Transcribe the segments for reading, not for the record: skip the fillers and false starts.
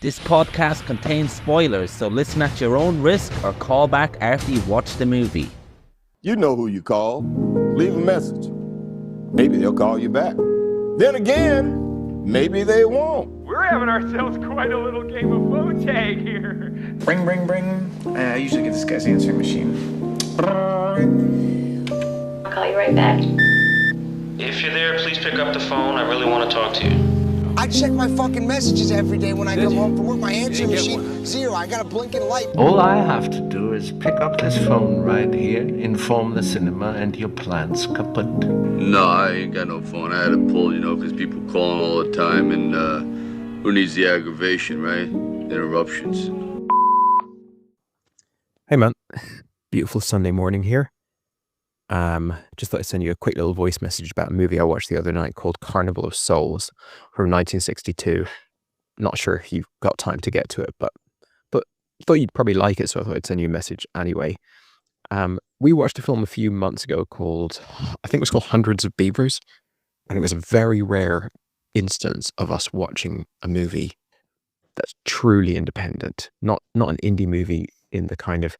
This podcast contains spoilers, so listen at your own risk or call back after you've watched the movie. You know who you call. Leave a message. Maybe they'll call you back. Then again, maybe they won't. We're having ourselves quite a little game of phone tag here. Ring, ring, ring. I usually get this guy's answering machine. I'll call you right back. If you're there, please pick up the phone. I really want to talk to you. I check my fucking messages every day when I come home from work. My answering machine, zero. I got a blinking light. All I have to do is pick up this phone right here, inform the cinema, and your plan's kaput. No, I ain't got no phone. I had to pull, because people calling all the time, and who needs the aggravation, right? Interruptions. Hey man, beautiful Sunday morning here. Just thought I'd send you a quick little voice message about a movie I watched the other night called Carnival of Souls from 1962. Not sure if you've got time to get to it, but thought you'd probably like it, so I thought I'd send you a message anyway. We watched a film a few months ago called, I think it was called Hundreds of Beavers, and it was a very rare instance of us watching a movie that's truly independent, not an indie movie in the kind of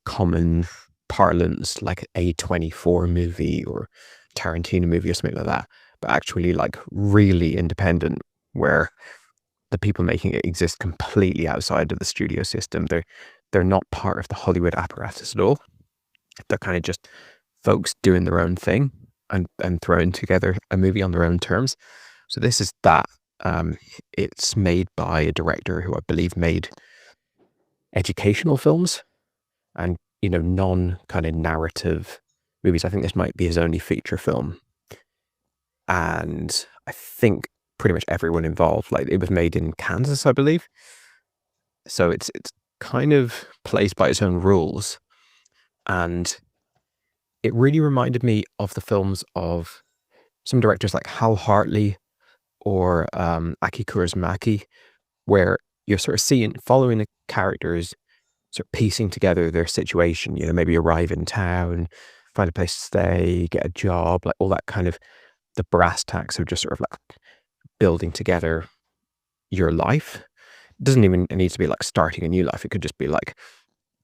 common parlance like A24 movie or Tarantino movie or something like that, but actually like really independent, where the people making it exist completely outside of the studio system. They're not part of the Hollywood apparatus at all. They're kind of just folks doing their own thing and throwing together a movie on their own terms. So this is that. It's made by a director who I believe made educational films and non kind of narrative movies. I think this might be his only feature film. And I think pretty much everyone involved, like it was made in Kansas, I believe. So it's kind of plays by its own rules. And it really reminded me of the films of some directors like Hal Hartley or Aki Kaurismäki, where you're sort of following the characters, sort of piecing together their situation, maybe arrive in town, find a place to stay, get a job, like all that kind of the brass tacks of just sort of like building together your life. It doesn't even need to be like starting a new life. It could just be like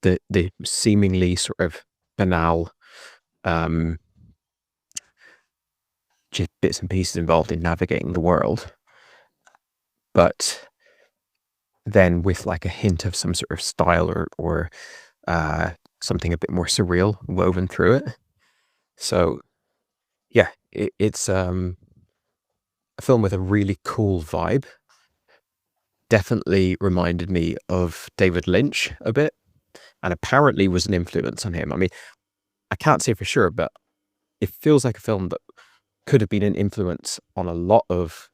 the seemingly sort of banal just bits and pieces involved in navigating the world. But then with like a hint of some sort of style or something a bit more surreal woven through it. So yeah, it's a film with a really cool vibe. Definitely reminded me of David Lynch a bit, and apparently was an influence on him. I mean, I can't say for sure, but it feels like a film that could have been an influence on a lot of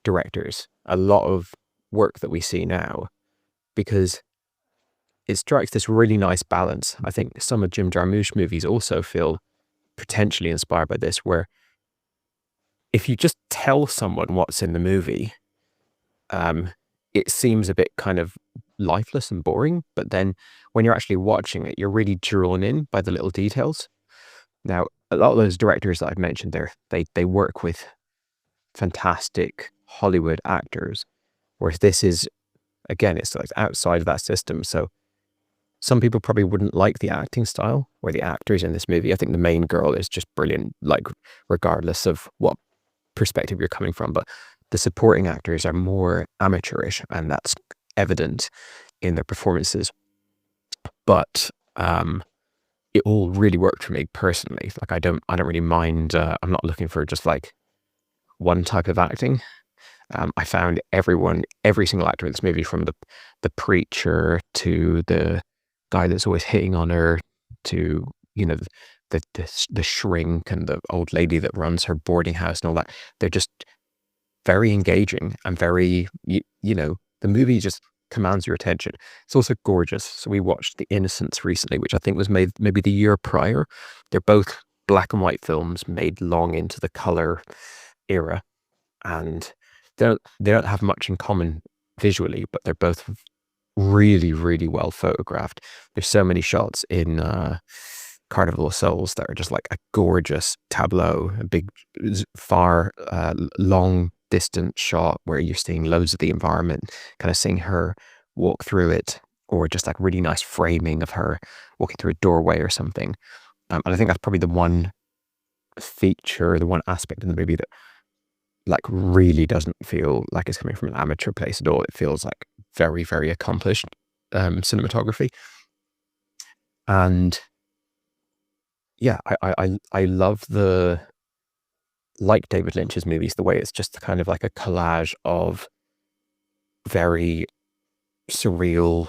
directors, a lot of work that we see now, because it strikes this really nice balance. I think some of Jim Jarmusch movies also feel potentially inspired by this, where if you just tell someone what's in the movie, it seems a bit kind of lifeless and boring, but then when you're actually watching it, you're really drawn in by the little details. Now, a lot of those directors that I've mentioned there, they work with fantastic Hollywood actors, whereas this is, again, it's like outside of that system. So some people probably wouldn't like the acting style or the actors in this movie. I think the main girl is just brilliant, like regardless of what perspective you're coming from, but the supporting actors are more amateurish, and that's evident in their performances. But it all really worked for me personally. Like I don't really mind. I'm not looking for just like one type of acting. I found every single actor in this movie, from the preacher to the guy that's always hitting on her, to the shrink and the old lady that runs her boarding house and all that. They're just very engaging and very, the movie just commands your attention. It's also gorgeous. So we watched The Innocents recently, which I think was made maybe the year prior. They're both black and white films made long into the color era, and they don't have much in common visually, but they're both really, really well photographed. There's so many shots in Carnival of Souls that are just like a gorgeous tableau, a big, far, long distant shot where you're seeing loads of the environment, kind of seeing her walk through it, or just like really nice framing of her walking through a doorway or something. And I think that's probably the one feature, the one aspect in the movie that like really doesn't feel like it's coming from an amateur place at all. It feels like very, very accomplished cinematography. And yeah, I love like David Lynch's movies, the way it's just kind of like a collage of very surreal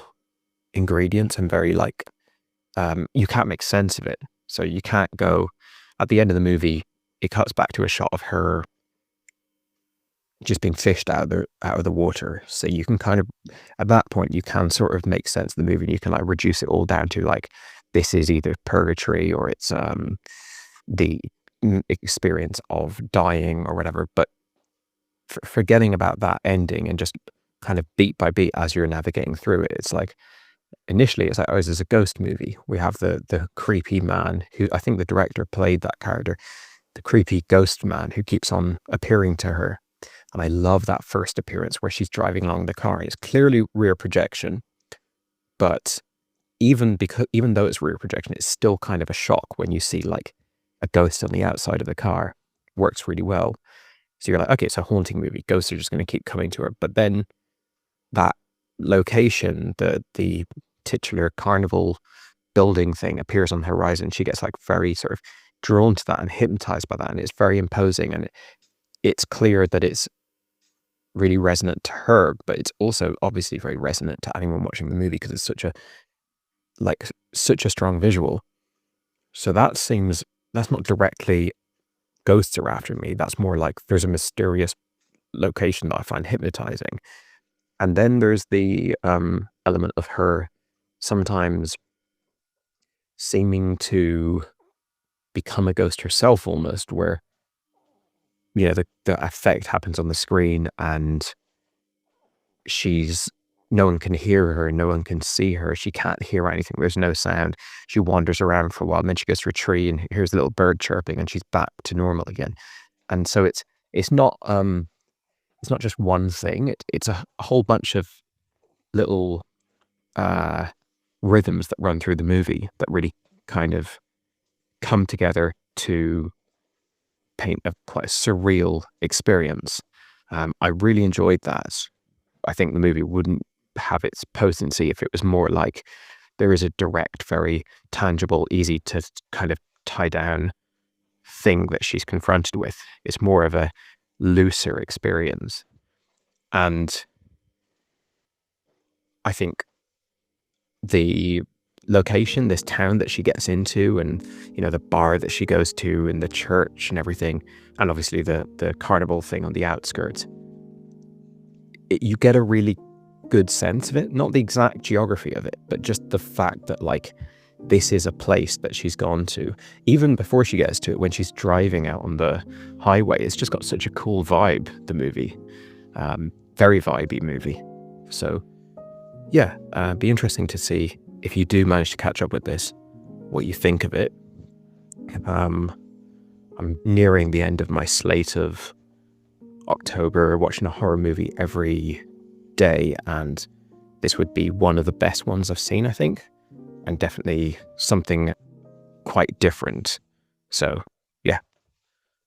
ingredients and very like, you can't make sense of it. So you can't go, at the end of the movie, it cuts back to a shot of her just being fished out of the water. So you can kind of, at that point, you can sort of make sense of the movie, and you can like reduce it all down to like, this is either purgatory or it's the experience of dying or whatever. But forgetting about that ending and just kind of beat by beat as you're navigating through it, it's like, initially it's like, oh, this is a ghost movie. We have the creepy man who, I think the director played that character, the creepy ghost man who keeps on appearing to her. And I love that first appearance where she's driving along the car. It's clearly rear projection, but even though it's rear projection, it's still kind of a shock when you see like a ghost on the outside of the car. Works really well. So you're like, okay, it's a haunting movie. Ghosts are just going to keep coming to her. But then that location, the titular carnival building thing appears on the horizon. She gets like very sort of drawn to that and hypnotized by that. And it's very imposing. And it's clear that it's really resonant to her, but it's also obviously very resonant to anyone watching the movie because it's such a strong visual. So that's not directly ghosts are after me. That's more like there's a mysterious location that I find hypnotizing. And then there's the element of her sometimes seeming to become a ghost herself almost, where the effect happens on the screen and no one can hear her, no one can see her, she can't hear anything, there's no sound. She wanders around for a while and then she goes to a tree and hears a little bird chirping and she's back to normal again. And so it's not just one thing, it's a whole bunch of little rhythms that run through the movie that really kind of come together to paint a quite surreal experience. I really enjoyed that. I think the movie wouldn't have its potency if it was more like there is a direct, very tangible, easy to kind of tie down thing that she's confronted with. It's more of a looser experience. And I think the location, this town that she gets into, and the bar that she goes to and the church and everything, and obviously the carnival thing on the outskirts, you get a really good sense of it, not the exact geography of it, but just the fact that like this is a place that she's gone to. Even before she gets to it, when she's driving out on the highway, it's just got such a cool vibe, the movie. Very vibey movie. So yeah, be interesting to see if you do manage to catch up with this, what you think of it. I'm nearing the end of my slate of October, watching a horror movie every day, and this would be one of the best ones I've seen, I think, and definitely something quite different. So yeah,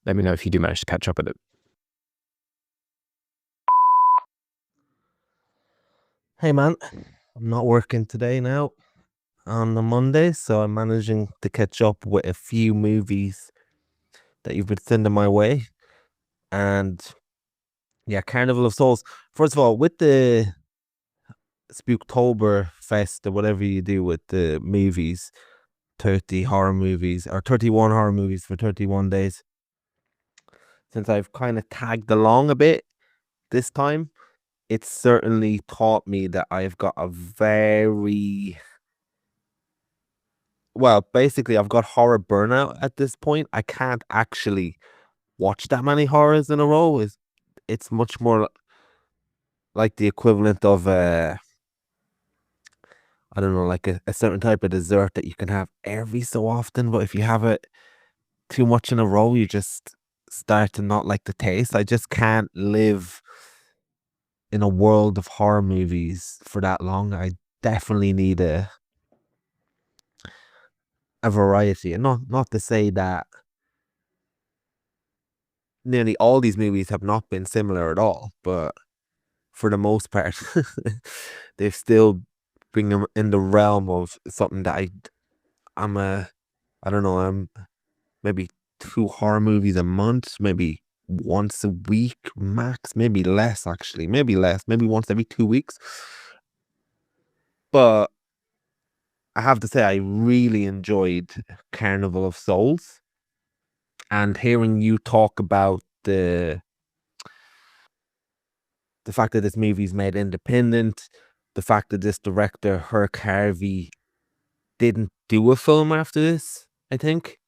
let me know if you do manage to catch up with it. Hey man, I'm not working today now on the Monday, so I'm managing to catch up with a few movies that you've been sending my way. And yeah, Carnival of Souls. First of all, with the Spooktober Fest or whatever you do with the movies, 30 horror movies or 31 horror movies for 31 days. Since I've kind of tagged along a bit this time, it's certainly taught me that I've got basically I've got horror burnout at this point. I can't actually watch that many horrors in a row. It's much more like the equivalent of I don't know, like a certain type of dessert that you can have every so often, but if you have it too much in a row, you just start to not like the taste. I just can't live in a world of horror movies for that long. I definitely need a variety. And not to say that nearly all these movies have not been similar at all, but for the most part, they've still been in the realm of something that I don't know, I'm maybe 2 horror movies a month, maybe once a week max, maybe less actually, maybe less, maybe once every 2 weeks. But I have to say I really enjoyed Carnival of Souls, and hearing you talk about the fact that this movie's made independent, the fact that this director, Herk Harvey, didn't do a film after this, I think.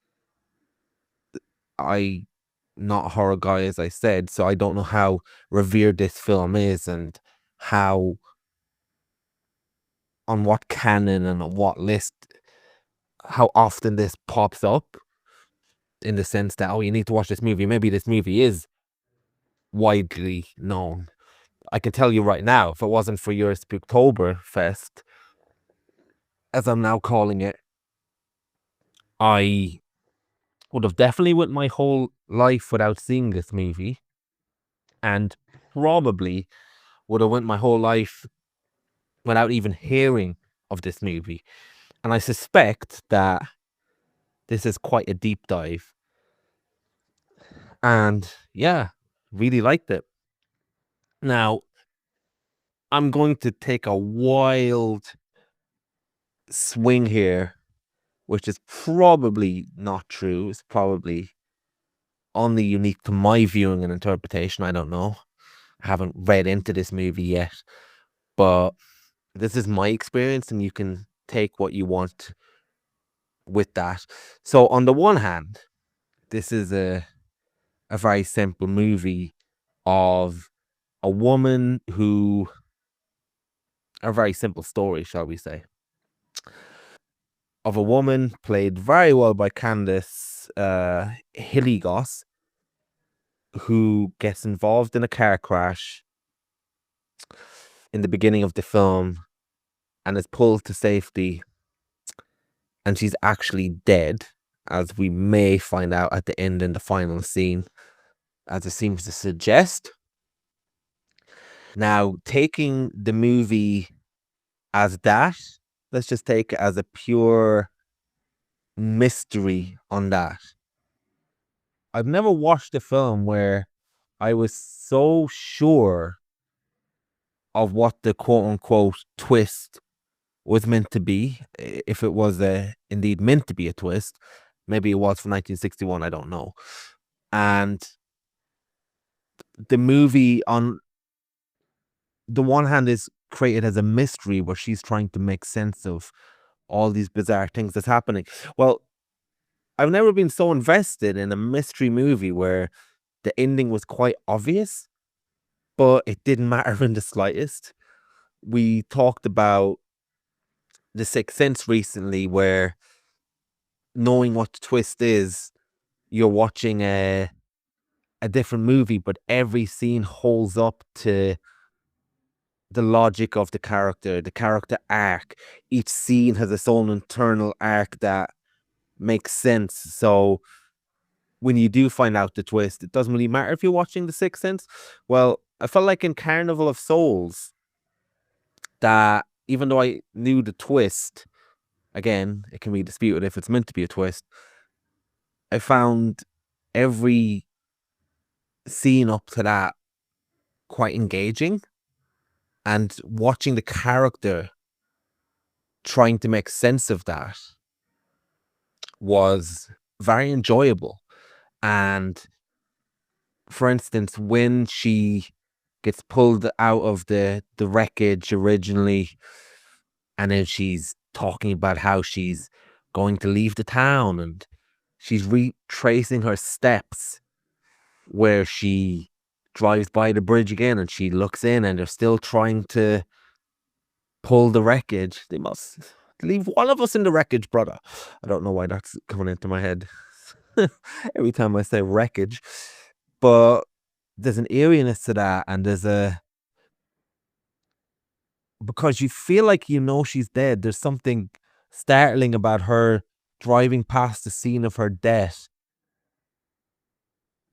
Not a horror guy, as I said, so I don't know how revered this film is and how, on what canon and on what list, how often this pops up, in the sense that, oh, you need to watch this movie. Maybe this movie is widely known. I can tell you right now, if it wasn't for your Spooktoberfest, as I'm now calling it, I would have definitely went my whole life without seeing this movie, and probably would have went my whole life without even hearing of this movie. And I suspect that this is quite a deep dive. And yeah, really liked it. Now, I'm going to take a wild swing here, which is probably not true. It's probably only unique to my viewing and interpretation. I don't know. I haven't read into this movie yet, but this is my experience, and you can take what you want with that. So on the one hand, this is a very simple movie of a woman who, a very simple story, shall we say, of a woman played very well by Candice Hilligoss, who gets involved in a car crash in the beginning of the film and is pulled to safety, and she's actually dead, as we may find out at the end in the final scene, as it seems to suggest. Now, taking the movie as that, let's just take it as a pure mystery on that. I've never watched a film where I was so sure of what the quote-unquote twist was meant to be, if it was indeed meant to be a twist. Maybe it was from 1961, I don't know. And the movie, on the one hand, is created as a mystery where she's trying to make sense of all these bizarre things that's happening. Well, I've never been so invested in a mystery movie where the ending was quite obvious, but it didn't matter in the slightest. We talked about The Sixth Sense recently, where knowing what the twist is, you're watching a different movie, but every scene holds up to the logic of the character arc. Each scene has its own internal arc that makes sense. So when you do find out the twist, it doesn't really matter if you're watching The Sixth Sense. Well, I felt like in Carnival of Souls that even though I knew the twist, again, it can be disputed if it's meant to be a twist, I found every scene up to that quite engaging, and watching the character trying to make sense of that was very enjoyable. And for instance, when she gets pulled out of the wreckage originally, and then she's talking about how she's going to leave the town, and she's retracing her steps where she drives by the bridge again, and she looks in and they're still trying to pull the wreckage. They must leave one of us in the wreckage, brother. I don't know why that's coming into my head. every time I say wreckage. But there's an eeriness to that, and because you feel like you know she's dead. There's something startling about her driving past the scene of her death,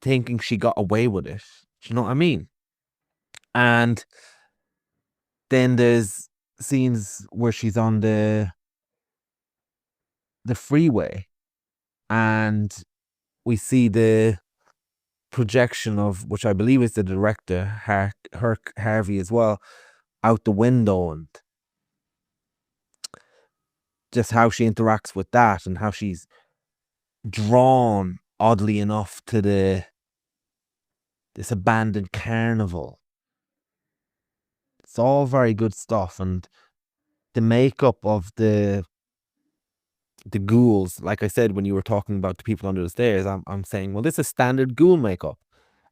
thinking she got away with it. Do you know what I mean? And then there's scenes where she's on the freeway, and we see the projection of, which I believe is the director, Herk Harvey as well, out the window, and just how she interacts with that, and how she's drawn, oddly enough, to this abandoned carnival. It's all very good stuff, and the makeup of the ghouls, like I said when you were talking about the people under the stairs, I'm saying, well, this is standard ghoul makeup,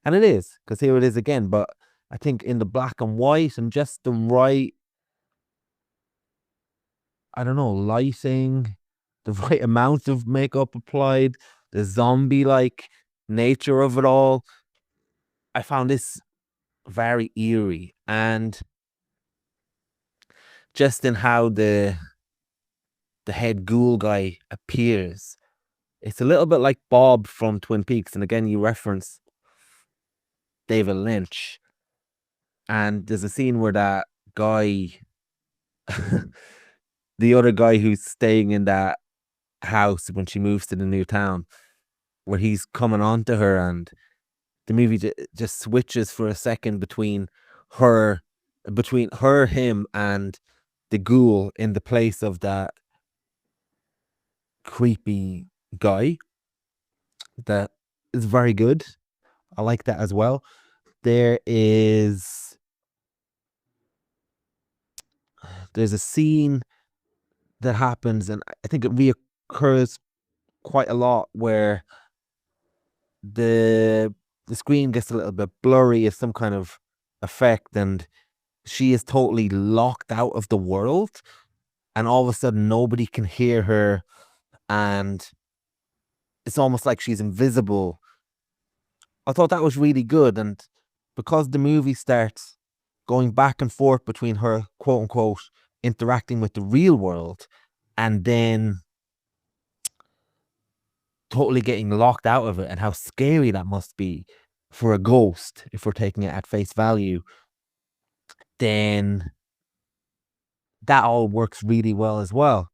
and it is, because here it is again. But I think in the black and white and just the right, I don't know, lighting, the right amount of makeup applied, the zombie-like nature of it all, I found this very eerie. And just in how the head ghoul guy appears, it's a little bit like Bob from Twin Peaks. And again, you reference David Lynch. And there's a scene where that guy, the other guy who's staying in that house when she moves to the new town, where he's coming on to her, and the movie just switches for a second between her, him, and the ghoul in the place of that creepy guy. That is very good. I like that as well. There's a scene that happens, and I think it reoccurs quite a lot, where the screen gets a little bit blurry as some kind of effect, and she is totally locked out of the world, and all of a sudden nobody can hear her, and it's almost like she's invisible. I thought that was really good, and because the movie starts going back and forth between her, quote unquote, interacting with the real world, and then totally getting locked out of it, and how scary that must be for a ghost, if we're taking it at face value, then that all works really well as well.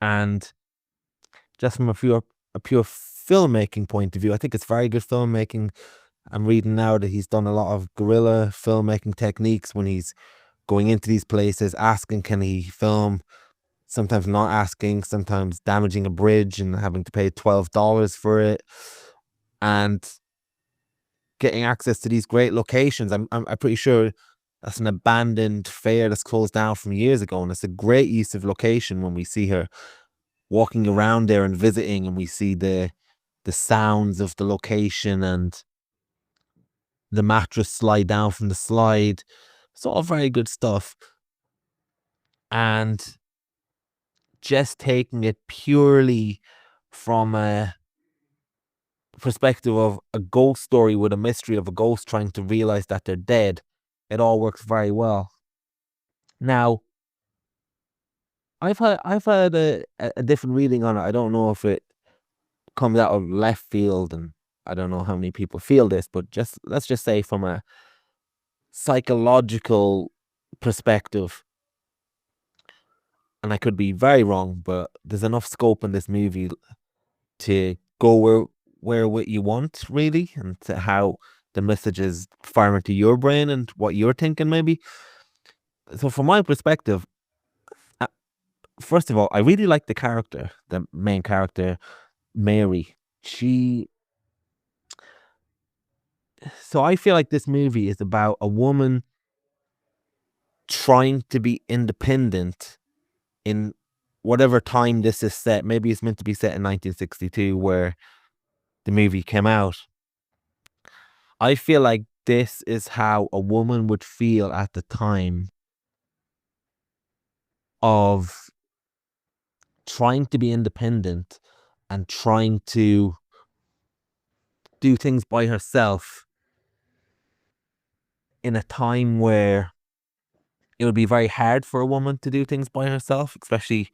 And just from a pure filmmaking point of view, I think it's very good filmmaking. I'm reading now that he's done a lot of guerrilla filmmaking techniques when he's going into these places, asking, can he film? Sometimes not asking, sometimes damaging a bridge and having to pay $12 for it, and getting access to these great locations. I'm pretty sure that's an abandoned fair that's closed down from years ago, and it's a great use of location when we see her walking around there and visiting, and we see the sounds of the location and the mattress slide down from the slide. It's all very good stuff. And just taking it purely from a perspective of a ghost story with a mystery of a ghost trying to realize that they're dead, it all works very well. Now, I've had a different reading on it. I don't know if it comes out of left field, and I don't know how many people feel this, but let's just say from a psychological perspective, and I could be very wrong, but there's enough scope in this movie to go where what you want, really, and to how the message is firing to your brain and what you're thinking, maybe. So from my perspective, first of all, I really like the character, the main character, Mary. So I feel like this movie is about a woman trying to be independent in whatever time this is set. Maybe it's meant to be set in 1962, where the movie came out. I feel like this is how a woman would feel at the time of trying to be independent and trying to do things by herself in a time where it would be very hard for a woman to do things by herself, especially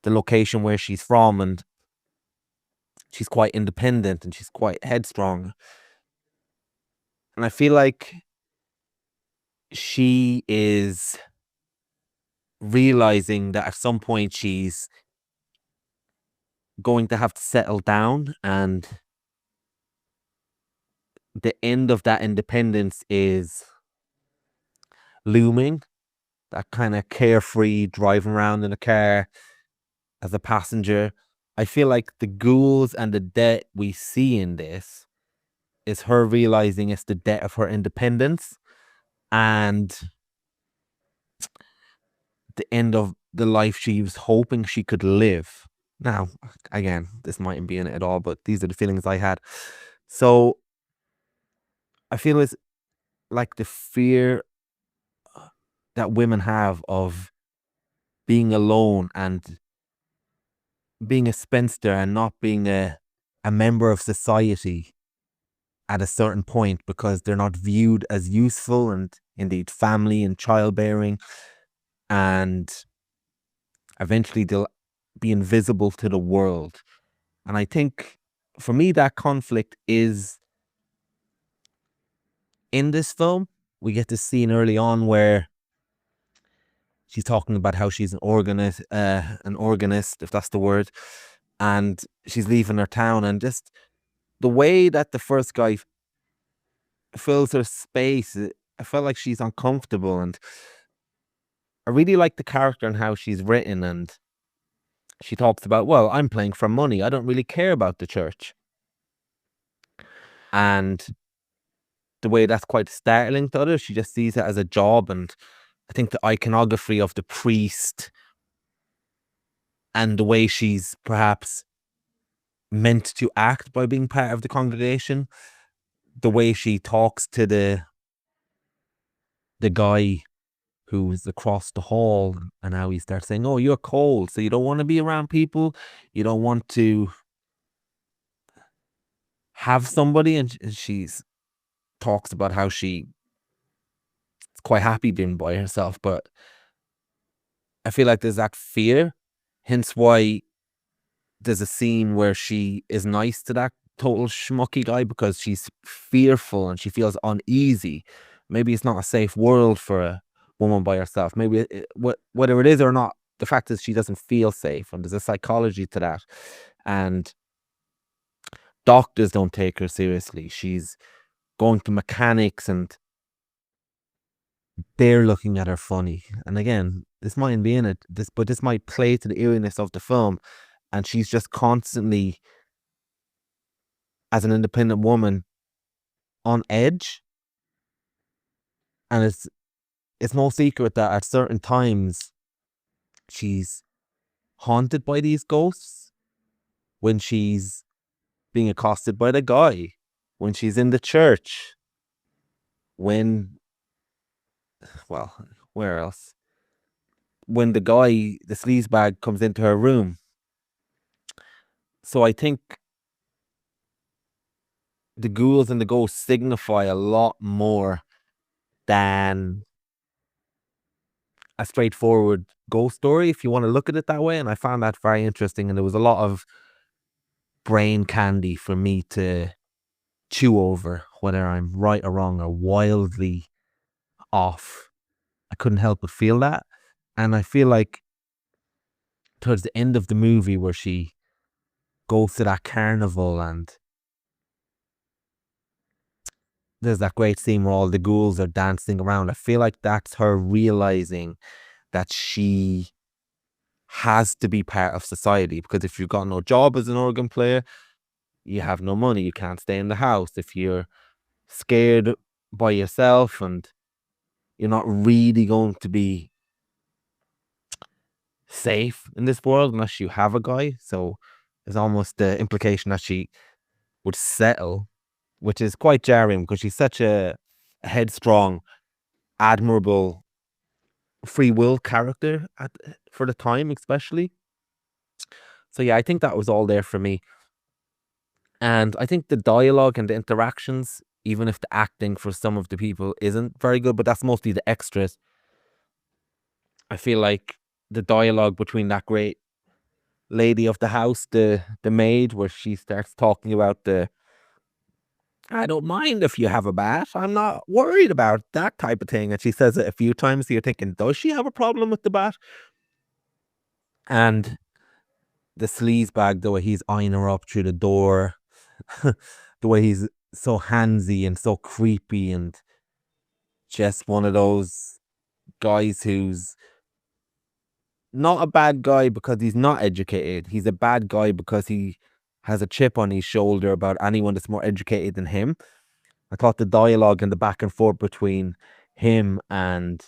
the location where she's from, and she's quite independent and she's quite headstrong. And I feel like she is realizing that at some point she's going to have to settle down, and the end of that independence is looming. That kind of carefree driving around in a car as a passenger. I feel like the ghouls and the debt we see in this is her realizing it's the debt of her independence and the end of the life she was hoping she could live. Now, again, this mightn't be in it at all, but these are the feelings I had. So I feel it's like the fear that women have of being alone and being a spinster and not being a member of society at a certain point because they're not viewed as useful, and indeed family and childbearing, and eventually they'll be invisible to the world. And I think for me that conflict is in this film. We get this scene early on where she's talking about how she's an organist, if that's the word, and she's leaving her town, and just the way that the first guy fills her space, I felt like she's uncomfortable, and I really like the character and how she's written. And she talks about, well, I'm playing for money. I don't really care about the church. And the way that's quite startling to others, she just sees it as a job. And I think the iconography of the priest and the way she's perhaps meant to act by being part of the congregation, the way she talks to the guy who's across the hall, and how he starts saying, oh, you're cold, so you don't want to be around people, you don't want to have somebody, and she's talks about how she's quite happy being by herself. But I feel like there's that fear, hence why there's a scene where she is nice to that total schmucky guy because she's fearful and she feels uneasy. Maybe it's not a safe world for a woman by herself. Maybe whether it is or not, the fact is she doesn't feel safe, and there's a psychology to that. And doctors don't take her seriously. She's going to mechanics and they're looking at her funny. And again, this mightn't be in it, but this might play to the eeriness of the film. And she's just constantly, as an independent woman, on edge. And it's no secret that at certain times she's haunted by these ghosts. When she's being accosted by the guy, when she's in the church, when, well, where else? When the guy, the sleazebag, comes into her room. So I think the ghouls and the ghosts signify a lot more than a straightforward ghost story, if you want to look at it that way. And I found that very interesting. And there was a lot of brain candy for me to chew over, whether I'm right or wrong or wildly off. I couldn't help but feel that. And I feel like towards the end of the movie, where she goes to that carnival and there's that great scene where all the ghouls are dancing around, I feel like that's her realizing that she has to be part of society. Because if you've got no job as an organ player, you have no money, you can't stay in the house. If you're scared by yourself and you're not really going to be safe in this world unless you have a guy. So there's almost the implication that she would settle, which is quite jarring because she's such a headstrong, admirable, free will character for the time, especially. So yeah, I think that was all there for me. And I think the dialogue and the interactions, even if the acting for some of the people isn't very good, but that's mostly the extras. I feel like the dialogue between that great lady of the house, the maid, where she starts talking about I don't mind if you have a bath. I'm not worried about that type of thing. And she says it a few times. So you're thinking, does she have a problem with the bath? And the sleazebag, the way he's eyeing her up through the door, the way he's so handsy and so creepy, and just one of those guys who's not a bad guy because he's not educated. He's a bad guy because he has a chip on his shoulder about anyone that's more educated than him. I thought the dialogue and the back and forth between him and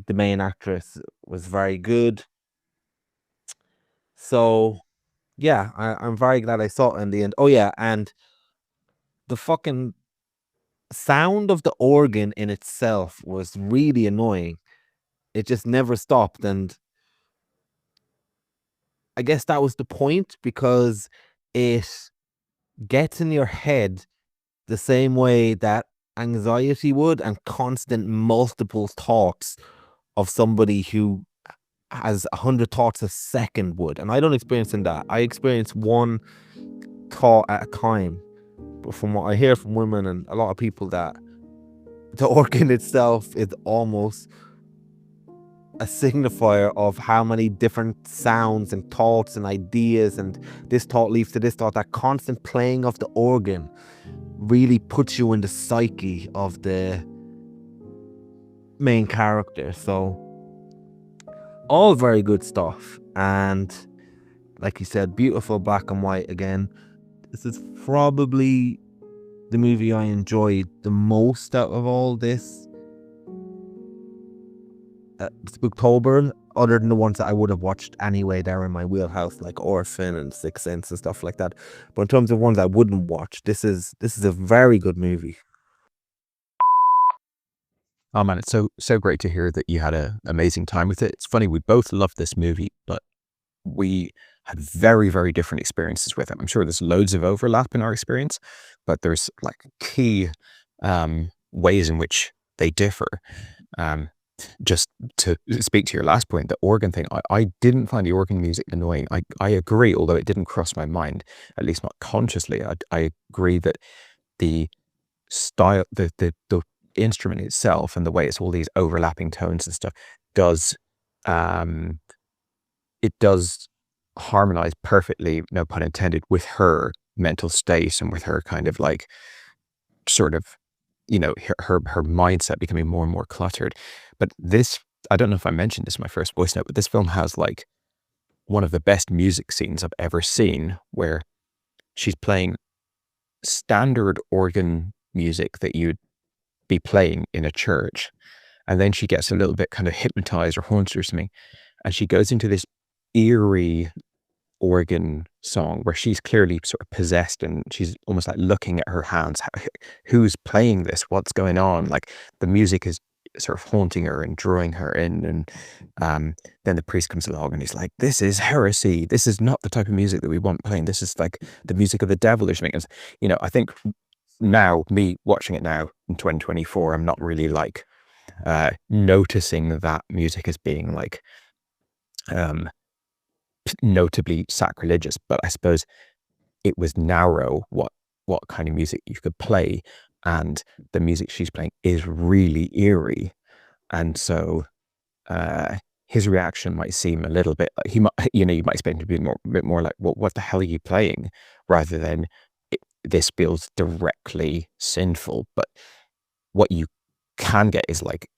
the main actress was very good. So yeah, I'm very glad I saw it in the end. Oh yeah, and the fucking sound of the organ in itself was really annoying. It just never stopped, and I guess that was the point, because it gets in your head the same way that anxiety would, and constant multiple thoughts of somebody who has 100 thoughts a second would. And I don't experience in that. I experience one thought at a time. But from what I hear from women and a lot of people, that the organ itself is almost a signifier of how many different sounds and thoughts and ideas, and this thought leads to this thought. That constant playing of the organ really puts you in the psyche of the main character. So all very good stuff. And like you said, beautiful black and white again. This is probably the movie I enjoyed the most out of all this Spooktober, other than the ones that I would have watched anyway. They're in my wheelhouse, like Orphan and Sixth Sense and stuff like that. But in terms of ones I wouldn't watch, this is a very good movie. Oh man, it's so great to hear that you had an amazing time with it. It's funny, we both loved this movie, but we had very, very different experiences with it. I'm sure there's loads of overlap in our experience, but there's like key ways in which they differ. Just to speak to your last point, the organ thing, I didn't find the organ music annoying. I agree, although it didn't cross my mind, at least not consciously. I agree that the style, the instrument itself and the way it's all these overlapping tones and stuff does it does harmonize perfectly, no pun intended, with her mental state and with her kind of like sort of, you know, her mindset becoming more and more cluttered. But this, I don't know if I mentioned this in my first voice note, but this film has like one of the best music scenes I've ever seen, where she's playing standard organ music that you'd be playing in a church, and then she gets a little bit kind of hypnotized or haunted or something, and she goes into this eerie organ song where she's clearly sort of possessed, and she's almost like looking at her hands. Who's playing this? What's going on? Like the music is sort of haunting her and drawing her in, and then the priest comes along and he's like, "This is heresy. This is not the type of music that we want playing. This is like the music of the devil," or something. And, you know, I think now, me watching it now in 2024, I'm not really like noticing that music as being like notably sacrilegious, but I suppose it was narrow what kind of music you could play, and the music she's playing is really eerie, and so his reaction might seem a little bit like, he might, you know, you might expect him to be a bit more like, well, what the hell are you playing, rather than this feels directly sinful. But what you can get is like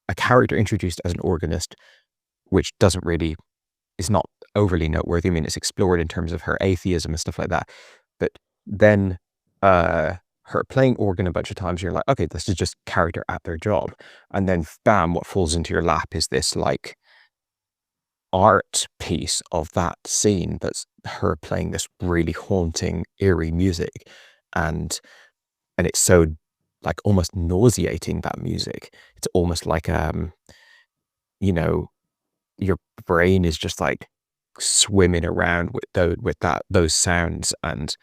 a character introduced as an organist, which doesn't really, is not overly noteworthy. I mean, it's explored in terms of her atheism and stuff like that, but then her playing organ a bunch of times, you're like, okay, this is just character at their job. And then bam, what falls into your lap is this like art piece of that scene that's her playing this really haunting, eerie music, and it's so like almost nauseating, that music. It's almost like you know, your brain is just like swimming around with those sounds. And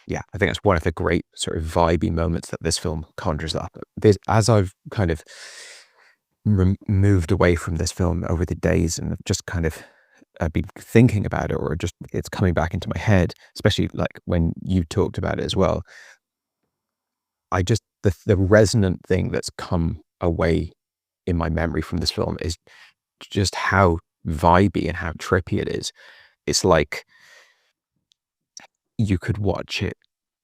yeah, I think that's one of the great sort of vibey moments that this film conjures up. As I've kind of moved away from this film over the days and just kind of been thinking about it, or just it's coming back into my head, especially like when you talked about it as well. I just, the resonant thing that's come away in my memory from this film is just how vibey and how trippy it is. It's like you could watch it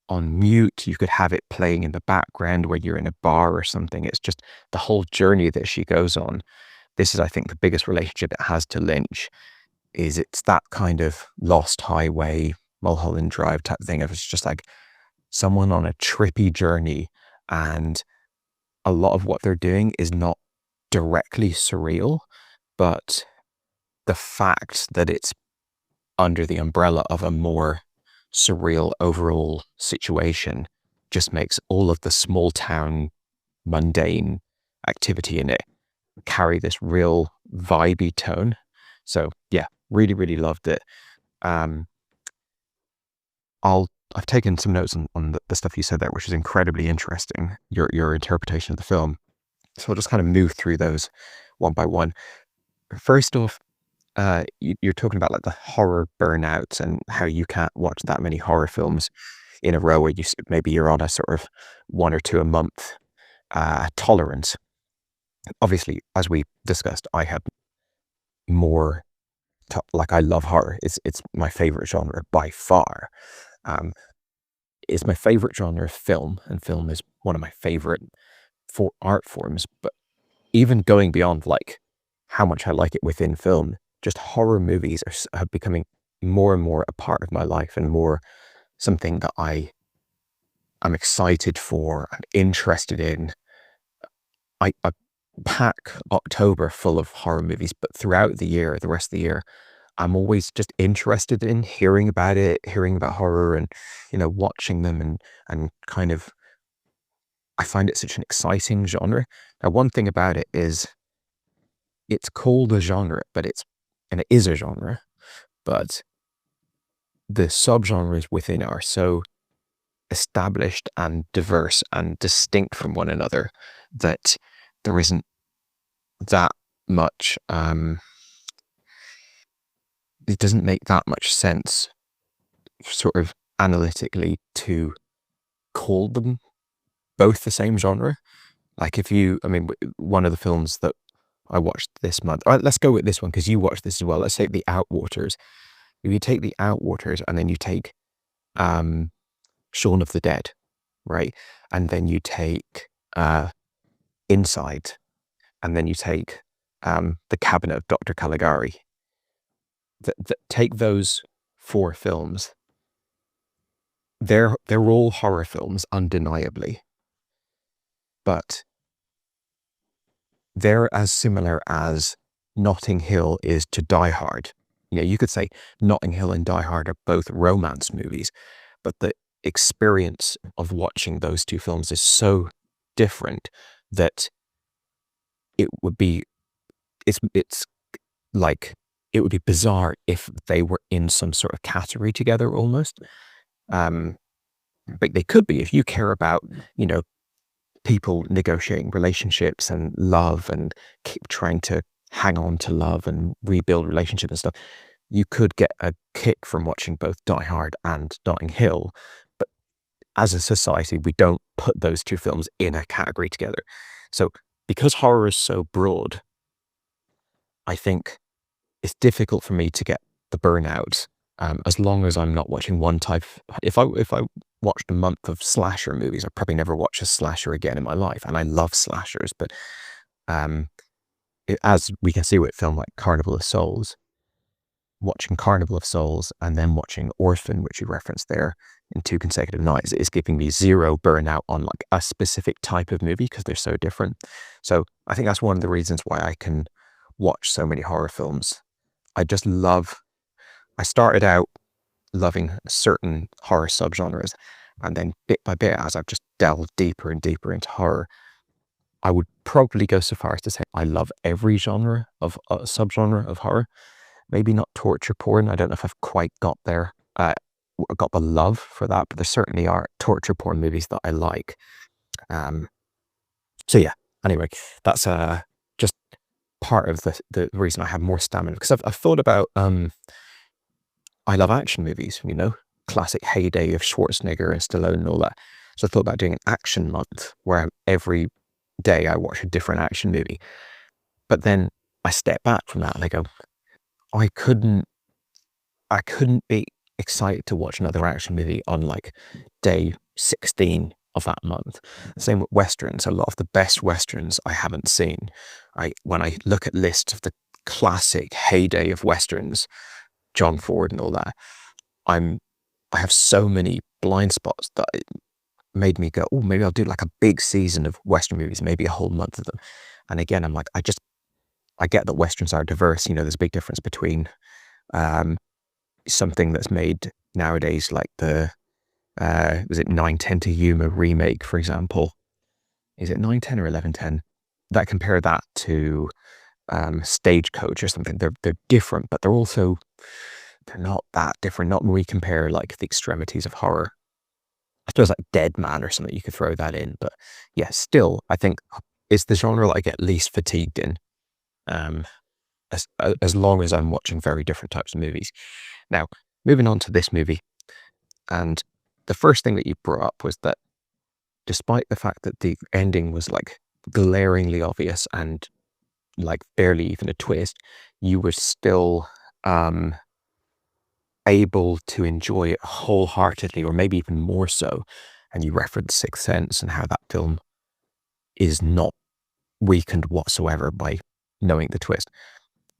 on mute, you could have it playing in the background when you're in a bar or something. It's just the whole journey that she goes on. This is, I think, the biggest relationship it has to Lynch, is it's that kind of Lost Highway, Mulholland Drive type thing. It's just like someone on a trippy journey, and a lot of what they're doing is not directly surreal, but the fact that it's under the umbrella of a more surreal overall situation just makes all of the small town mundane activity in it carry this real vibey tone. So yeah, really, really loved it. I've taken some notes on the stuff you said there, which is incredibly interesting, your interpretation of the film. So I'll just kind of move through those one by one. First off, you're talking about like the horror burnouts and how you can't watch that many horror films in a row, where maybe you're on a sort of 1 or 2 a month tolerance. Obviously, as we discussed, I have more, like I love horror. It's my favorite genre by far. It's my favorite genre of film, and film is one of my favorite art forms. But even going beyond like how much I like it within film, just horror movies are becoming more and more a part of my life, and more something that I'm excited for, I'm interested in. I pack October full of horror movies, but throughout the rest of the year, I'm always just interested in hearing about horror, and, watching them, and kind of, I find it such an exciting genre. Now, one thing about it is it's called a genre, and it is a genre, but the subgenres within are so established and diverse and distinct from one another that there isn't that much, it doesn't make that much sense sort of analytically to call them both the same genre. Like one of the films that I watched this month, all right, let's go with this one because you watched this as well. Let's take The Outwaters. If you take The Outwaters and then you take Shaun of the Dead, right? And then you take Inside, and then you take The Cabinet of Dr. Caligari. Take those 4 films. They're all horror films, undeniably, but they're as similar as Notting Hill is to Die Hard. You could say Notting Hill and Die Hard are both romance movies, but the experience of watching those 2 films is so different that it would be bizarre if they were in some sort of category together almost. But they could be if you care about, people negotiating relationships and love, and keep trying to hang on to love and rebuild relationships and stuff. You could get a kick from watching both Die Hard and Notting Hill. But as a society, we don't put those 2 films in a category together. So because horror is so broad, I think it's difficult for me to get the burnout, as long as I'm not watching one type. If I watched a month of slasher movies, I'd probably never watch a slasher again in my life. And I love slashers, but as we can see with film like Carnival of Souls, watching Carnival of Souls and then watching Orphan, which you referenced there, in 2 consecutive nights, is giving me zero burnout on like a specific type of movie because they're so different. So I think that's one of the reasons why I can watch so many horror films. I started out loving certain horror subgenres, and then bit by bit, as I've just delved deeper and deeper into horror, I would probably go so far as to say I love every subgenre of horror. maybe not torture porn. I don't know if I've quite got there, got the love for that, but there certainly are torture porn movies that I like. So yeah, anyway, that's just part of the reason I have more stamina, because I've thought about, I love action movies, you know, classic heyday of Schwarzenegger and Stallone and all that. So I thought about doing an action month where every day I watch a different action movie. But then I step back from that and I go, I couldn't be excited to watch another action movie on like day 16 of that month. Same with Westerns. A lot of the best Westerns I haven't seen. When I look at lists of the classic heyday of Westerns, John Ford and all that, I have so many blind spots that it made me go, oh, maybe I'll do like a big season of Western movies, maybe a whole month of them. And again, I'm like, I get that Westerns are diverse. You know, there's a big difference between something that's made nowadays, like the was it 910 to Yuma remake, for example? Is it 910 or 1110? That compare that to Stagecoach or something. They're different, but they're not that different. Not when we compare like the extremities of horror. I suppose like Dead Man or something, you could throw that in. But yeah, still, I think it's the genre that I get least fatigued in. As long as I'm watching very different types of movies. Now, moving on to this movie, and the first thing that you brought up was that despite the fact that the ending was like glaringly obvious and like barely even a twist, you were still able to enjoy it wholeheartedly, or maybe even more so. And you referenced Sixth Sense and how that film is not weakened whatsoever by knowing the twist.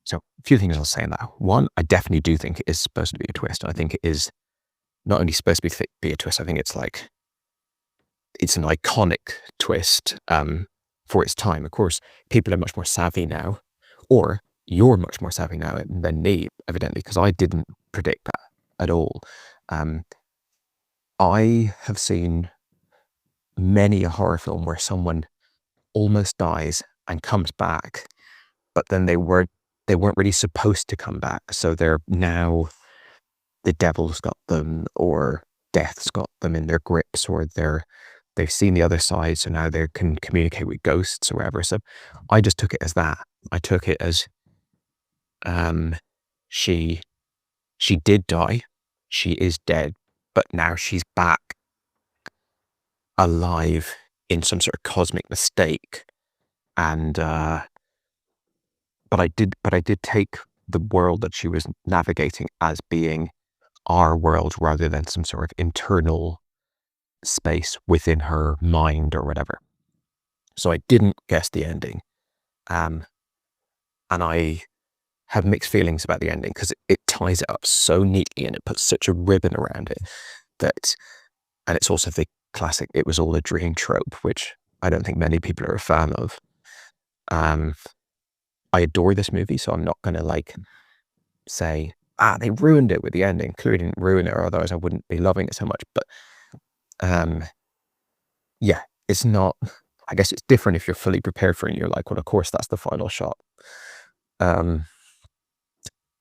So a few things I'll say on that. One, I definitely do think it is supposed to be a twist. I think it is not only supposed to be a twist, I think it's an iconic twist for its time. Of course, people are much more savvy now, or you're much more savvy now than me, evidently, because I didn't predict that at all. I have seen many a horror film where someone almost dies and comes back, but then they weren't really supposed to come back. So they're now, the devil's got them, or death's got them in their grips, or they've seen the other side, so now they can communicate with ghosts or whatever. So I just took it as that. I took it as she did die, she is dead, but now she's back alive in some sort of cosmic mistake. And but I did take the world that she was navigating as being our world rather than some sort of internal space within her mind or whatever. So I didn't guess the ending. And I have mixed feelings about the ending because it ties it up so neatly and it puts such a ribbon around it and it's also the classic "it was all a dream" trope, which I don't think many people are a fan of. I adore this movie, so I'm not going to say, they ruined it with the ending. Clearly didn't ruin it, or otherwise I wouldn't be loving it so much. But yeah, it's not, I guess it's different if you're fully prepared for it and you're like, well, of course, that's the final shot.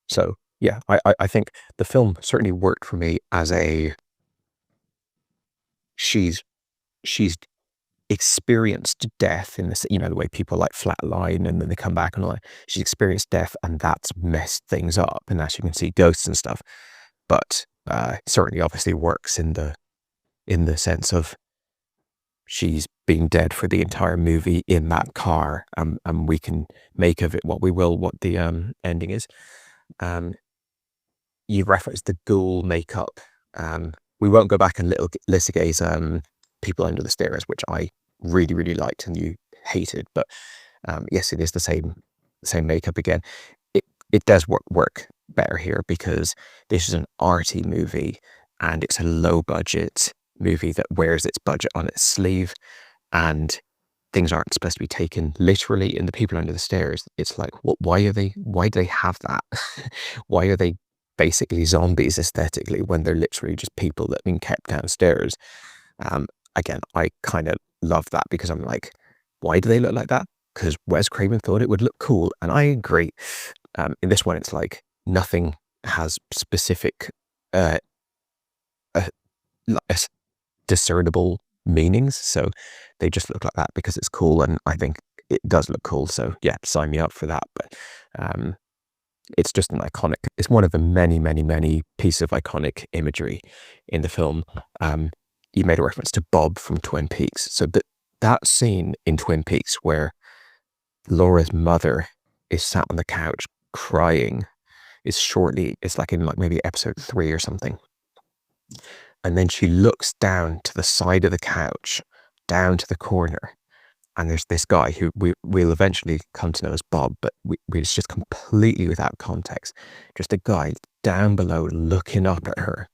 So yeah, I think the film certainly worked for me as she's experienced death in this, the way people flatline and then they come back and all that. She's experienced death and that's messed things up, and as you can see, ghosts and stuff. But certainly obviously works in the sense of she's been dead for the entire movie in that car, and we can make of it what we will, what the ending is. You referenced the ghoul makeup. We won't go back and litigate People Under the Stairs, which I really, really liked and you hated. But yes, it is the same makeup again. It does work better here because this is an arty movie and it's a low budget movie that wears its budget on its sleeve, and things aren't supposed to be taken literally in the People Under the Stairs. It's like, why do they have that? Why are they basically zombies aesthetically when they're literally just people that have been kept downstairs? Again, I kind of love that because I'm like, why do they look like that? Because Wes Craven thought it would look cool, and I agree. In this one, it's like, nothing has specific discernible meanings, so they just look like that because it's cool, and I think it does look cool, so yeah, sign me up for that. But it's just an iconic, it's one of the many pieces of iconic imagery in the film. You made a reference to Bob from Twin Peaks, so that scene in Twin Peaks where Laura's mother is sat on the couch crying it's like in like maybe episode 3 or something. And then she looks down to the side of the couch, down to the corner, and there's this guy who we'll eventually come to know as Bob, but it's just completely without context. Just a guy down below looking up at her,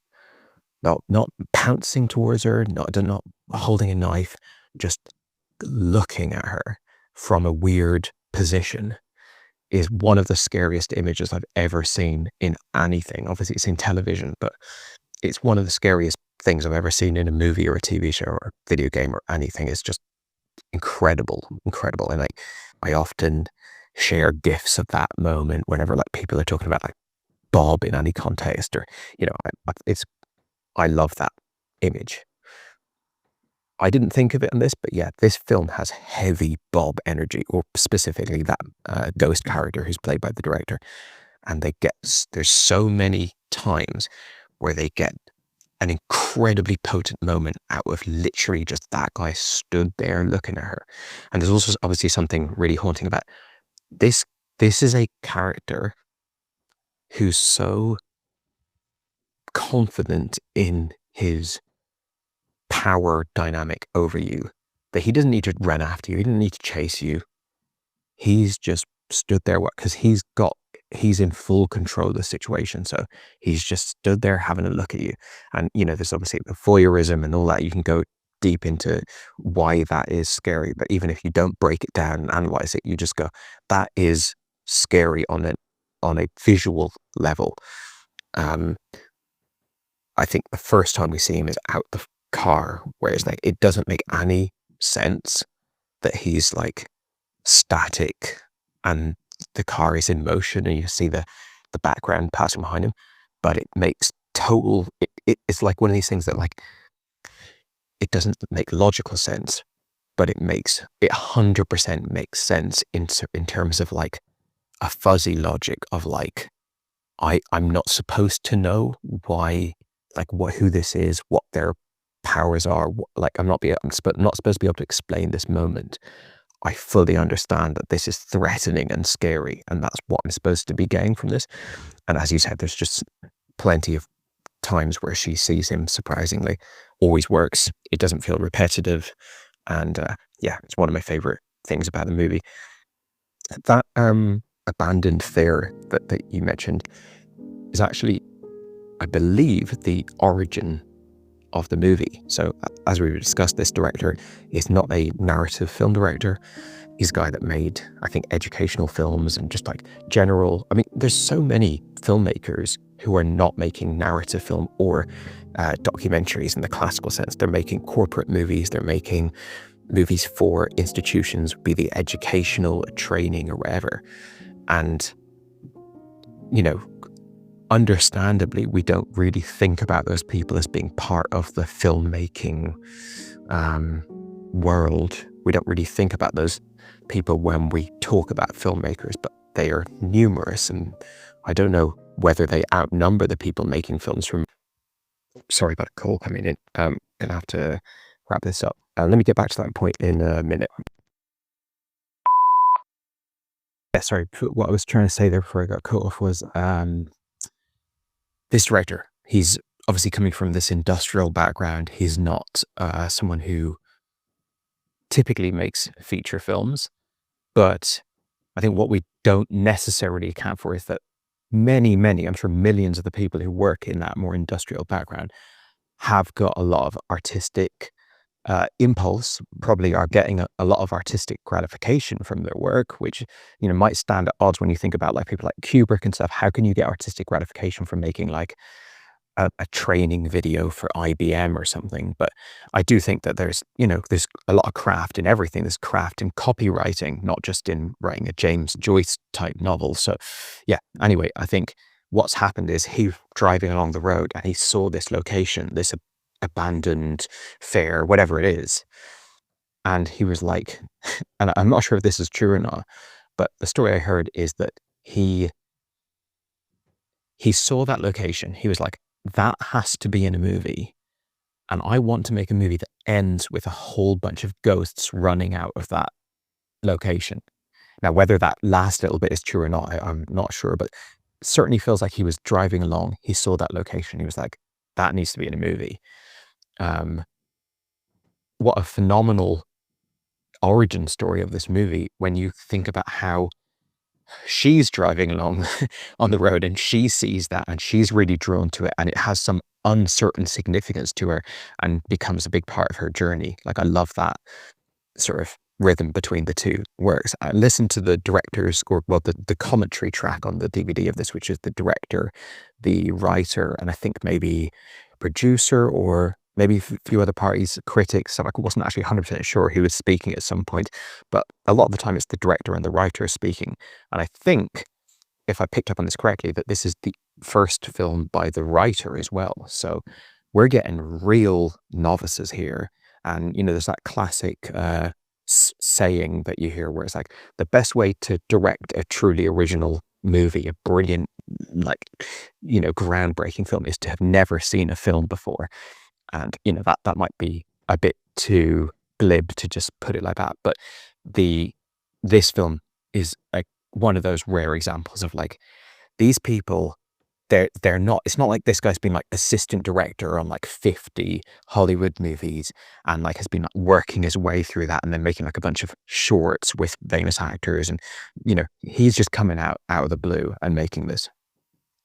not pouncing towards her, not holding a knife, just looking at her from a weird position, is one of the scariest images I've ever seen in anything. Obviously it's in television, but it's one of the scariest things I've ever seen in a movie or a TV show or a video game or anything. It's just incredible. And I often share GIFs of that moment whenever like people are talking about like Bob in any context, or, you know, I love that image. I didn't think of it in this, but yeah, this film has heavy Bob energy, or specifically that ghost character who's played by the director. And there's so many times where they get an incredibly potent moment out of literally just that guy stood there looking at her. And there's also obviously something really haunting about this. This is a character who's so confident in his power dynamic over you that he doesn't need to run after you. He doesn't need to chase you. He's just stood there because he's in full control of the situation. So he's just stood there having a look at you. And, you know, there's obviously the voyeurism and all that. You can go deep into why that is scary. But even if you don't break it down and analyze it, you just go, that is scary on a visual level. I think the first time we see him is out the car, where it's like, it doesn't make any sense that he's like static and the car is in motion and you see the background passing behind him, but it makes total, it's like one of these things that like, it doesn't make logical sense, but it 100% makes sense in terms of like a fuzzy logic of like, I'm not supposed to know why, like who this is, what their powers are. Like I'm not supposed to be able to explain this moment. I fully understand that this is threatening and scary, and that's what I'm supposed to be getting from this. And as you said, there's just plenty of times where she sees him, surprisingly. Always works. It doesn't feel repetitive. And yeah, it's one of my favorite things about the movie. That abandoned fair that you mentioned is actually, I believe, the origin of the movie. So as we discussed, this director is not a narrative film director. He's a guy that made, I think, educational films and just like general, I mean, there's so many filmmakers who are not making narrative film or documentaries in the classical sense. They're making corporate movies. They're making movies for institutions, be the educational, training or whatever. And, you know, understandably, we don't really think about those people as being part of the filmmaking world. We don't really think about those people when we talk about filmmakers, but they are numerous, and I don't know whether they outnumber the people making films from... Sorry about a call coming in. Gonna have to wrap this up. Let me get back to that point in a minute. Yeah, sorry, what I was trying to say there before I got cut off was this director, he's obviously coming from this industrial background. He's not someone who typically makes feature films, but I think what we don't necessarily account for is that many, I'm sure millions of the people who work in that more industrial background have got a lot of artistic impulse, probably are getting a lot of artistic gratification from their work, which, you know, might stand at odds when you think about like people like Kubrick and stuff. How can you get artistic gratification from making like a training video for IBM or something? But I do think that there's a lot of craft in everything. There's craft in copywriting, not just in writing a James Joyce type novel. So yeah, anyway, I think what's happened is he's driving along the road and he saw this location, this abandoned fair, whatever it is. And he was like, and I'm not sure if this is true or not, but the story I heard is that he saw that location. He was like, that has to be in a movie. And I want to make a movie that ends with a whole bunch of ghosts running out of that location. Now, whether that last little bit is true or not, I'm not sure, but it certainly feels like he was driving along. He saw that location. He was like, that needs to be in a movie. What a phenomenal origin story of this movie when you think about how she's driving along on the road and she sees that and she's really drawn to it and it has some uncertain significance to her and becomes a big part of her journey. Like, I love that sort of rhythm between the two works. I listened to the director's, or well, the commentary track on the DVD of this, which is the director, the writer, and I think maybe producer or maybe a few other parties, critics. I wasn't actually 100% sure who was speaking at some point, but a lot of the time it's the director and the writer speaking. And I think, if I picked up on this correctly, that this is the first film by the writer as well. So we're getting real novices here. And, you know, there's that classic saying that you hear where it's like, the best way to direct a truly original movie, a brilliant, like, you know, groundbreaking film, is to have never seen a film before. And, you know, that might be a bit too glib to just put it like that. But this film is like one of those rare examples of like, these people, they're not, it's not like this guy's been like assistant director on like 50 Hollywood movies and like has been like working his way through that and then making like a bunch of shorts with famous actors. And, you know, he's just coming out of the blue and making this.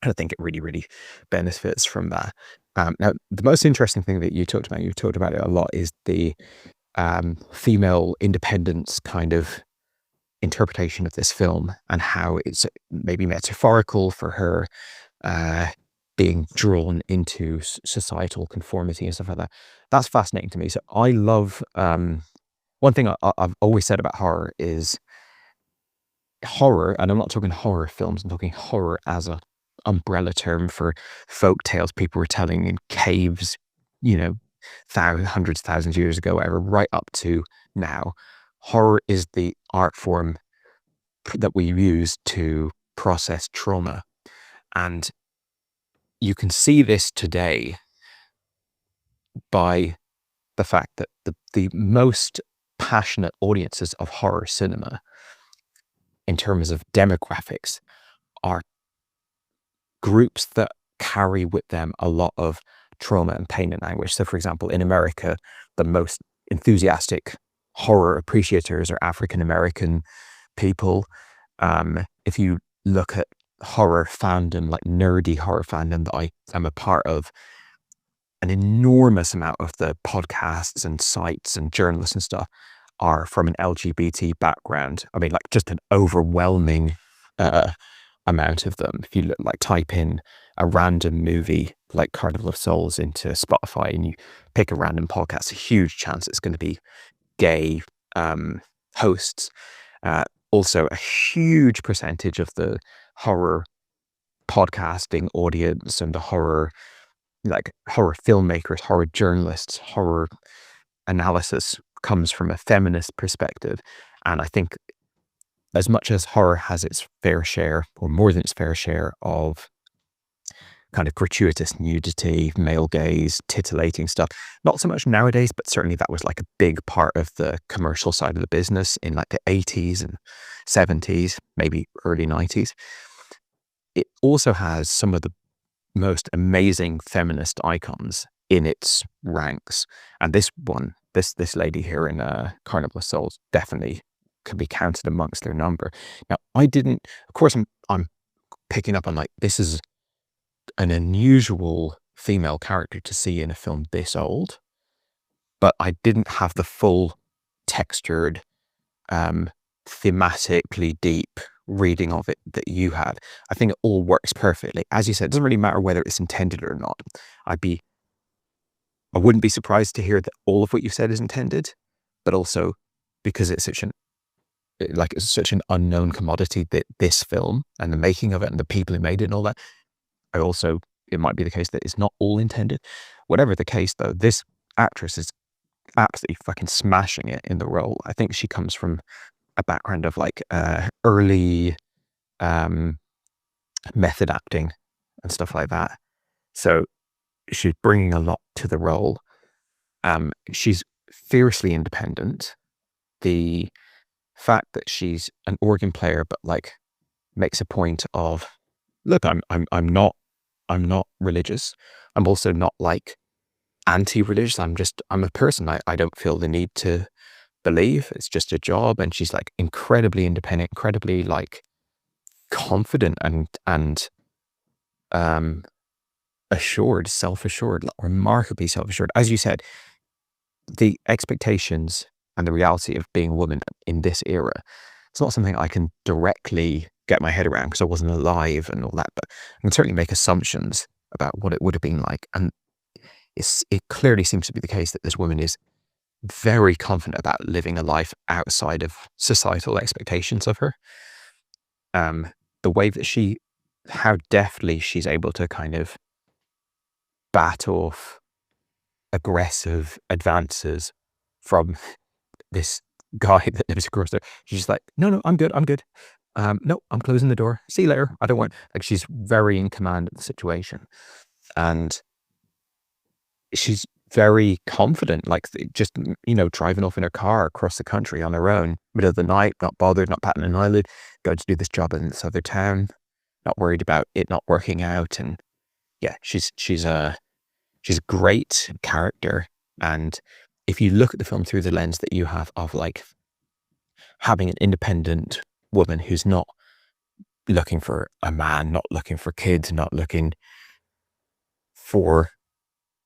And I think it really, really benefits from that. Now, the most interesting thing that you talked about it a lot, is the female independence kind of interpretation of this film and how it's maybe metaphorical for her being drawn into societal conformity and stuff like that. That's fascinating to me. So I love, one thing I've always said about horror is horror, and I'm not talking horror films, I'm talking horror as a umbrella term for folk tales people were telling in caves, you know, hundreds, thousands of years ago, whatever, right up to now. Horror is the art form that we use to process trauma. And you can see this today by the fact that the most passionate audiences of horror cinema in terms of demographics are groups that carry with them a lot of trauma and pain and anguish. So, for example, in America, the most enthusiastic horror appreciators are African American people. If you look at horror fandom, like nerdy horror fandom that I am a part of, an enormous amount of the podcasts and sites and journalists and stuff are from an LGBT background. I mean, like, just an overwhelming amount of them. If you type in a random movie like Carnival of Souls into Spotify and you pick a random podcast, a huge chance it's going to be gay hosts. Also, a huge percentage of the horror podcasting audience and the horror filmmakers, horror journalists, horror analysis comes from a feminist perspective. And I think as much as horror has its fair share, or more than its fair share, of kind of gratuitous nudity, male gaze, titillating stuff, not so much nowadays, but certainly that was like a big part of the commercial side of the business in like the 80s and 70s, maybe early 90s. It also has some of the most amazing feminist icons in its ranks. And this lady here in Carnival of Souls definitely can be counted amongst their number. Now, of course, I'm picking up on like, this is an unusual female character to see in a film this old, but I didn't have the full textured, thematically deep reading of it that you had. I think it all works perfectly. As you said, it doesn't really matter whether it's intended or not. I wouldn't be surprised to hear that all of what you said is intended, but also because it's such an unknown commodity, that this film and the making of it and the people who made it and all that, it might be the case that it's not all intended. Whatever the case, though, this actress is absolutely fucking smashing it in the role. I think she comes from a background of like early method acting and stuff like that. So she's bringing a lot to the role. She's fiercely independent. The fact that she's an organ player, but like makes a point of, look, I'm not religious. I'm also not like anti-religious. I'm a person. I don't feel the need to believe. It's just a job. And she's like incredibly independent, incredibly like confident and assured, self-assured, remarkably self-assured. As you said, the expectations and the reality of being a woman in this era, it's not something I can directly get my head around because I wasn't alive and all that, but I can certainly make assumptions about what it would have been like. And it clearly seems to be the case that this woman is very confident about living a life outside of societal expectations of her. The way that how deftly she's able to kind of bat off aggressive advances from this guy that lives across there. She's just like, no, I'm good. No, I'm closing the door. See you later. I don't want, like, she's very in command of the situation. And she's very confident, like just, driving off in her car across the country on her own, middle of the night, not bothered, not patting an eyelid, going to do this job in this other town, not worried about it not working out. And yeah, she's a great character. And if you look at the film through the lens that you have of like having an independent woman who's not looking for a man, not looking for kids, not looking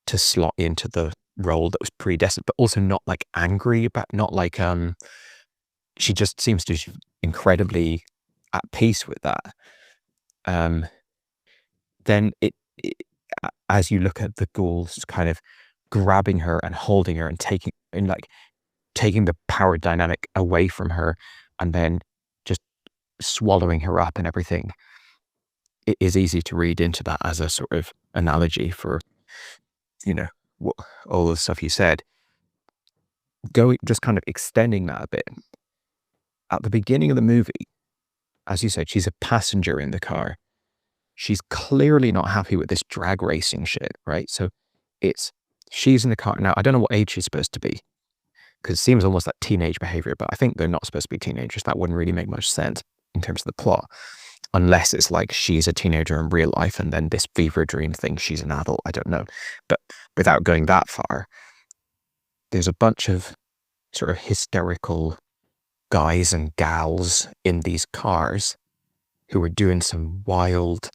to slot into the role that was predestined, but also not like angry about, not like, she just seems to be incredibly at peace with that. Then it as you look at the ghouls kind of grabbing her and holding her and taking the power dynamic away from her and then just swallowing her up and everything, it is easy to read into that as a sort of analogy for, all the stuff you said. Just kind of extending that a bit. At the beginning of the movie, as you said, she's a passenger in the car. She's clearly not happy with this drag racing shit, right? So she's in the car. Now, I don't know what age she's supposed to be, because it seems almost like teenage behavior, but I think they're not supposed to be teenagers. That wouldn't really make much sense in terms of the plot, unless it's like she's a teenager in real life and then this fever dream thinks she's an adult. I don't know. But without going that far, there's a bunch of sort of hysterical guys and gals in these cars who are doing some wild,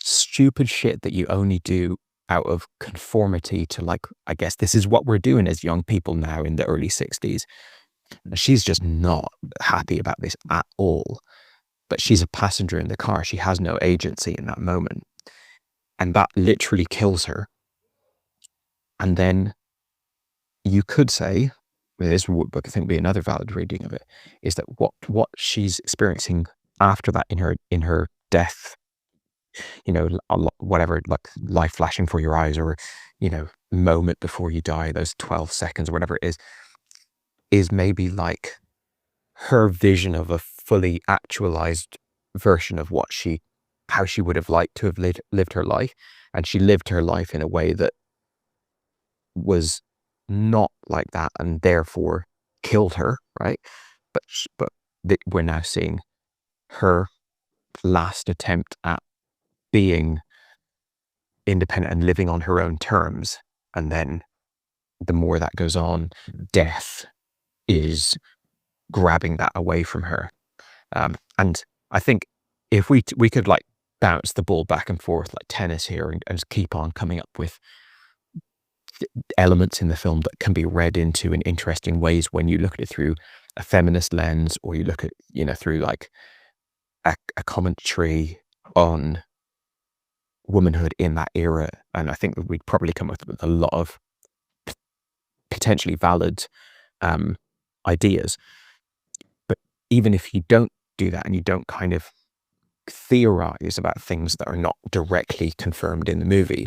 stupid shit that you only do out of conformity to, like, I guess this is what we're doing as young people now in the early 60s. She's just not happy about this at all. But she's a passenger in the car. She has no agency in that moment. And that literally kills her. And then you could say, this would, I think, be another valid reading of it, is that what she's experiencing after that in her death, whatever, like life flashing for your eyes, or, moment before you die, those 12 seconds or whatever it is maybe like her vision of a fully actualized version of how she would have liked to have lived her life. And she lived her life in a way that was not like that and therefore killed her, right? But we're now seeing her last attempt at being independent and living on her own terms. And then the more that goes on, death is grabbing that away from her. And I think if we could like bounce the ball back and forth like tennis here and just keep on coming up with elements in the film that can be read into in interesting ways when you look at it through a feminist lens, or you look at, through like a commentary on womanhood in that era. And I think that we'd probably come up with a lot of potentially valid ideas. But even if you don't do that and you don't kind of theorize about things that are not directly confirmed in the movie.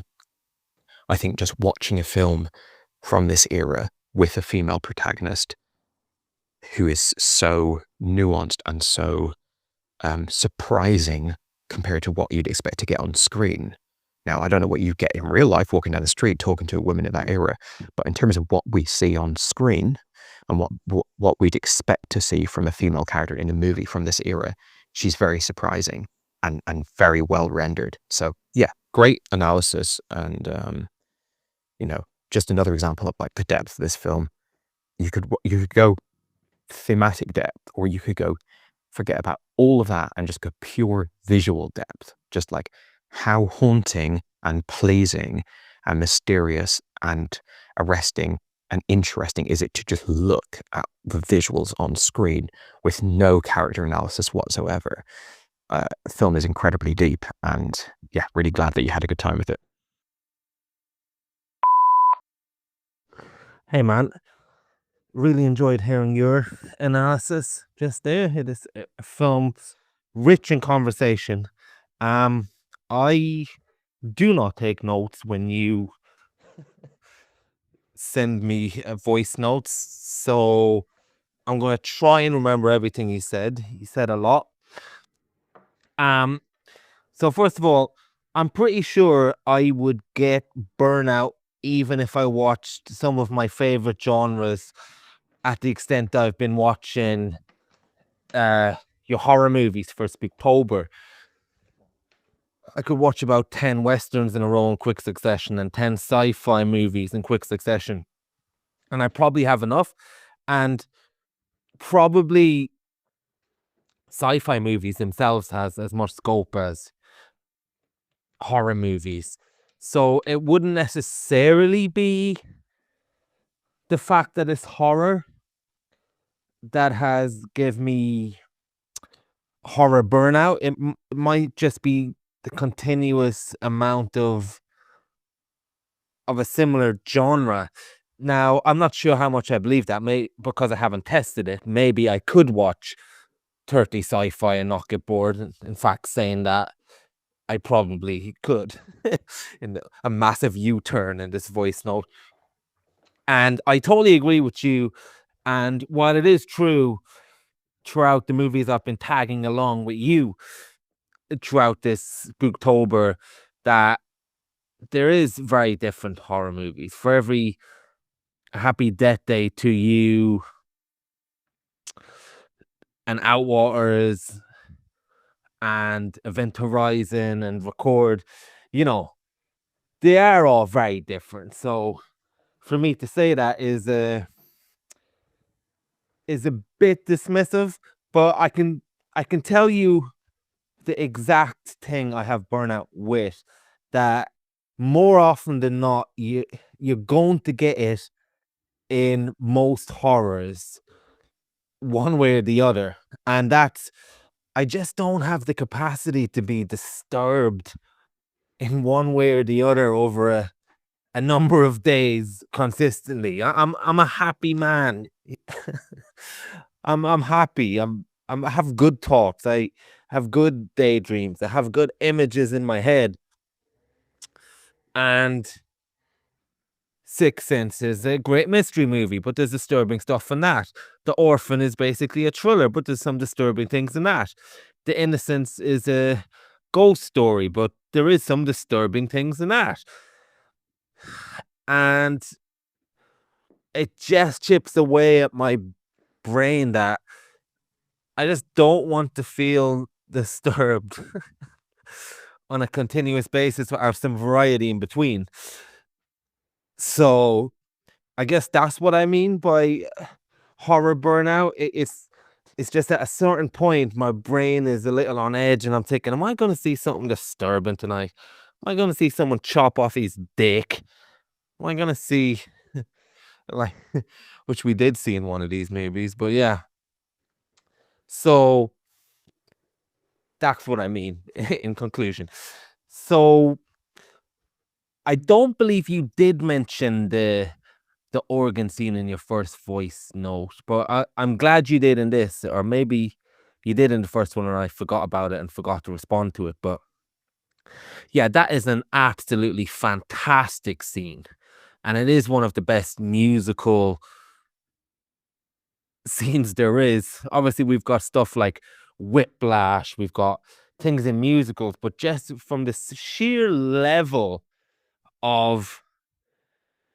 I think just watching a film from this era with a female protagonist who is so nuanced and so surprising compared to what you'd expect to get on screen. Now, I don't know what you get in real life walking down the street talking to a woman in that era, but in terms of what we see on screen and what we'd expect to see from a female character in a movie from this era, she's very surprising and very well rendered. So yeah, great analysis. And, just another example of like the depth of this film. You could go thematic depth, or you could go forget about all of that and just go pure visual depth. Just like how haunting and pleasing and mysterious and arresting and interesting is it to just look at the visuals on screen with no character analysis whatsoever. The film is incredibly deep, and yeah, really glad that you had a good time with it. Hey man, really enjoyed hearing your analysis just there. It is a film rich in conversation. I do not take notes when you send me voice notes, so I'm going to try and remember everything he said. He said a lot. So first of all, I'm pretty sure I would get burnout even if I watched some of my favorite genres at the extent that I've been watching your horror movies for Spooktober. I could watch about 10 westerns in a row in quick succession and 10 sci-fi movies in quick succession. And I probably have enough. And probably sci-fi movies themselves has as much scope as horror movies. So it wouldn't necessarily be the fact that it's horror that has given me horror burnout. It might just be the continuous amount of a similar genre. Now, I'm not sure how much I believe that, because I haven't tested it. Maybe I could watch 30 sci-fi and not get bored. In fact, saying that, I probably could. A massive U-turn in this voice note. And I totally agree with you. And while it is true, throughout the movies I've been tagging along with you throughout this Spooktober, that there is very different horror movies. For every Happy Death Day to You and Outwaters and Event Horizon and Record, they are all very different. So for me to say that is a bit dismissive, but I can tell you the exact thing I have burnout with, that more often than not, you're going to get it in most horrors, one way or the other. And that's, I just don't have the capacity to be disturbed in one way or the other over a number of days consistently. I'm a happy man. I'm happy. I have good thoughts. I have good daydreams. I have good images in my head. And Sixth Sense is a great mystery movie, but there's disturbing stuff in that. The Orphan is basically a thriller, but there's some disturbing things in that. The Innocents is a ghost story, but there is some disturbing things in that. And it just chips away at my brain that I just don't want to feel disturbed on a continuous basis, or have some variety in between. So I guess that's what I mean by horror burnout. It's just at a certain point, my brain is a little on edge and I'm thinking, am I going to see something disturbing tonight? Am I going to see someone chop off his dick? Am I going to see, like, which we did see in one of these movies, but yeah. So that's what I mean in conclusion. So I don't believe you did mention the organ scene in your first voice note, but I'm glad you did in this, or maybe you did in the first one, and I forgot about it and forgot to respond to it. But yeah, that is an absolutely fantastic scene. And it is one of the best musical scenes there is. Obviously, we've got stuff like Whiplash, we've got things in musicals, but just from the sheer level of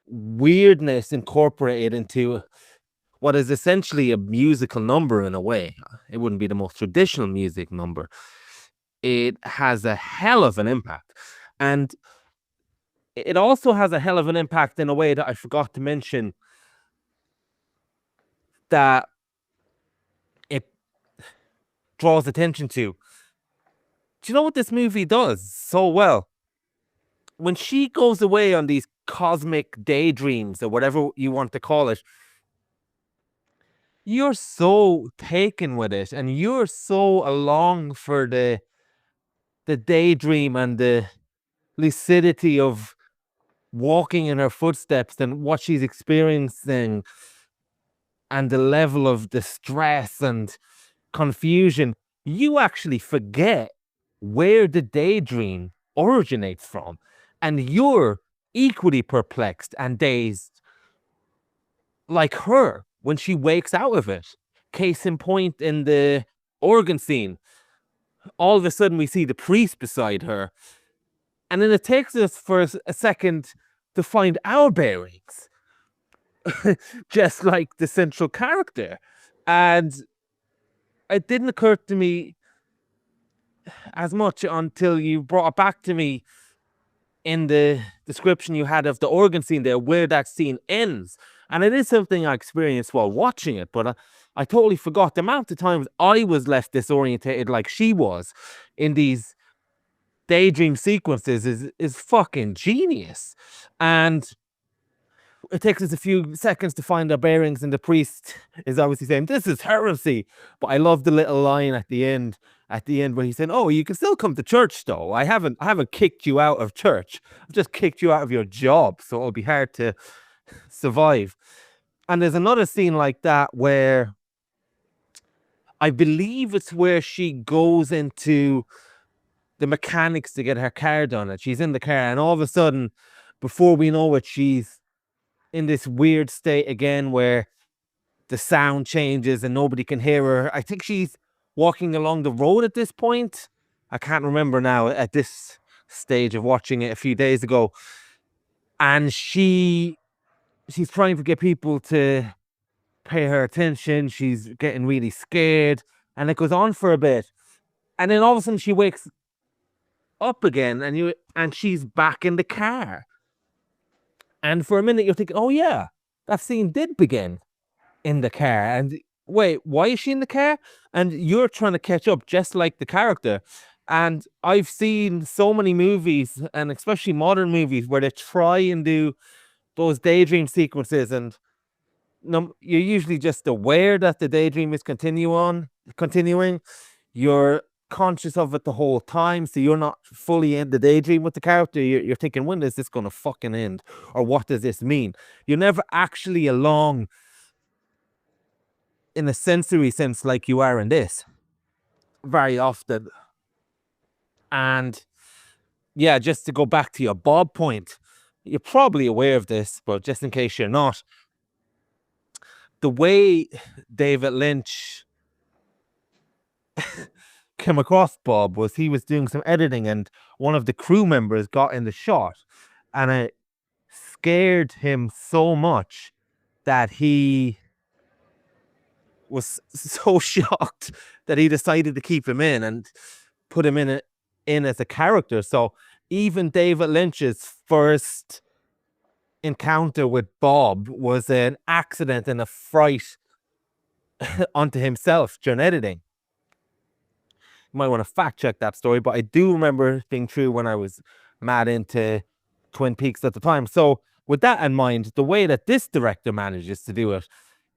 weirdness incorporated into what is essentially a musical number in a way. It wouldn't be the most traditional music number. It has a hell of an impact. And it also has a hell of an impact in a way that I forgot to mention, that it draws attention to. Do you know what this movie does so well? When she goes away on these cosmic daydreams, or whatever you want to call it, you're so taken with it, and you're so along for the daydream and the lucidity of walking in her footsteps and what she's experiencing, and the level of distress and confusion. You actually forget where the daydream originates from, and you're equally perplexed and dazed like her when she wakes out of it. Case in point, in the organ scene, all of a sudden we see the priest beside her, and then it takes us for a second to find our bearings, just like the central character. And it didn't occur to me as much until you brought it back to me in the description you had of the organ scene there, where that scene ends. And it is something I experienced while watching it, but I totally forgot the amount of times I was left disorientated like she was in these daydream sequences is fucking genius. And it takes us a few seconds to find our bearings, and the priest is obviously saying, "This is heresy." But I love the little line at the end where he's saying, "Oh, you can still come to church though. I haven't kicked you out of church. I've just kicked you out of your job, so it'll be hard to survive." And there's another scene like that where I believe it's where she goes into the mechanics to get her car done, and she's in the car, and all of a sudden, before we know it, she's in this weird state again where the sound changes and nobody can hear her. I think she's walking along the road at this point. I can't remember now at this stage of watching it a few days ago. And she's trying to get people to pay her attention. She's getting really scared, and it goes on for a bit. And then all of a sudden she wakes up again, and she's back in the car. And for a minute you're thinking, oh yeah, that scene did begin in the car. And wait, why is she in the car? And you're trying to catch up just like the character. And I've seen so many movies, and especially modern movies, where they try and do those daydream sequences, and you're usually just aware that the daydream is continuing. You're conscious of it the whole time, so you're not fully in the daydream with the character. You're thinking, when is this going to fucking end, or what does this mean? You're never actually along in a sensory sense like you are in this very often. And yeah, just to go back to your Bob point, you're probably aware of this, but just in case you're not, the way David Lynch came across Bob was he was doing some editing, and one of the crew members got in the shot, and it scared him so much that he was so shocked that he decided to keep him in and put him in as a character. So even David Lynch's first encounter with Bob was an accident and a fright unto himself during editing. You might want to fact check that story, but I do remember it being true when I was mad into Twin Peaks at the time. So with that in mind, the way that this director manages to do it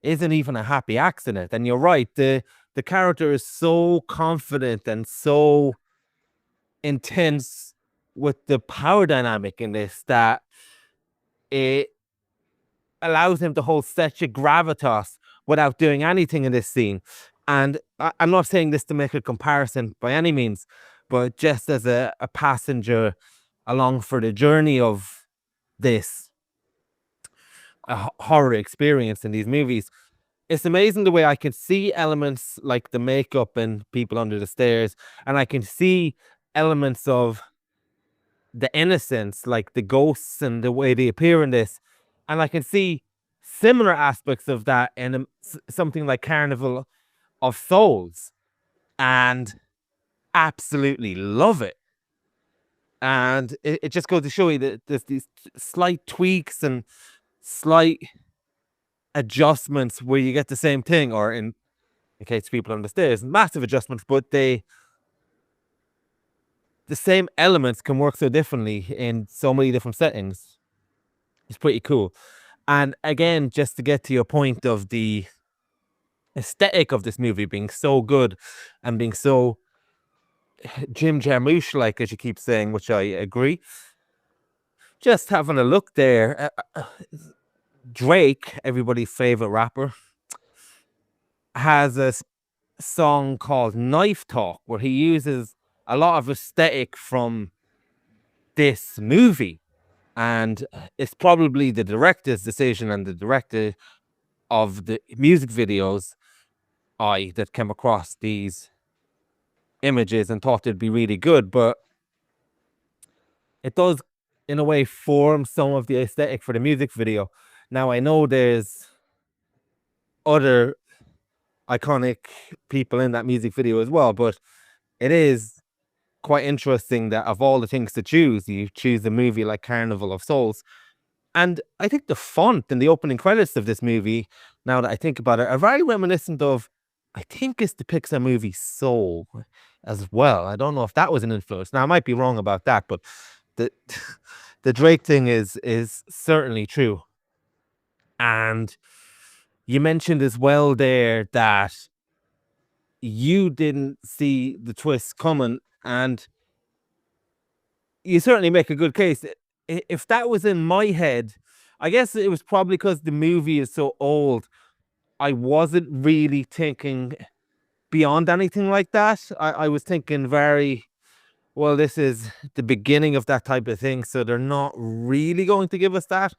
isn't even a happy accident. And you're right, the character is so confident and so intense with the power dynamic in this that it allows him to hold such a gravitas without doing anything in this scene. And I'm not saying this to make a comparison by any means, but just as a passenger along for the journey of this horror experience in these movies, it's amazing the way I can see elements like the makeup and people under the stairs, and I can see elements of the innocence, like the ghosts and the way they appear in this. And I can see similar aspects of that in something like Carnival of Souls, and absolutely love it. And it just goes to show you that there's these slight tweaks and slight adjustments where you get the same thing, or in case people on the stairs, massive adjustments, but the same elements can work so differently in so many different settings. It's pretty cool. And again, just to get to your point of the aesthetic of this movie being so good and being so Jim Jarmusch like, as you keep saying, which I agree. Just having a look there, Drake, everybody's favorite rapper, has a song called Knife Talk where he uses a lot of aesthetic from this movie, and it's probably the director's decision and the director of the music videos that came across these images and thought it'd be really good, but it does in a way form some of the aesthetic for the music video. Now I know there's other iconic people in that music video as well, but it is quite interesting that of all the things to choose, you choose a movie like Carnival of Souls. And I think the font and the opening credits of this movie, now that I think about it, are very reminiscent of, I think it's the Pixar movie Soul as well. I don't know if that was an influence. Now I might be wrong about that, but the Drake thing is certainly true. And you mentioned as well there that you didn't see the twist coming, and you certainly make a good case. If that was in my head, I guess it was probably because the movie is so old. I wasn't really thinking beyond anything like that. I was thinking very, well, this is the beginning of that type of thing, so they're not really going to give us that.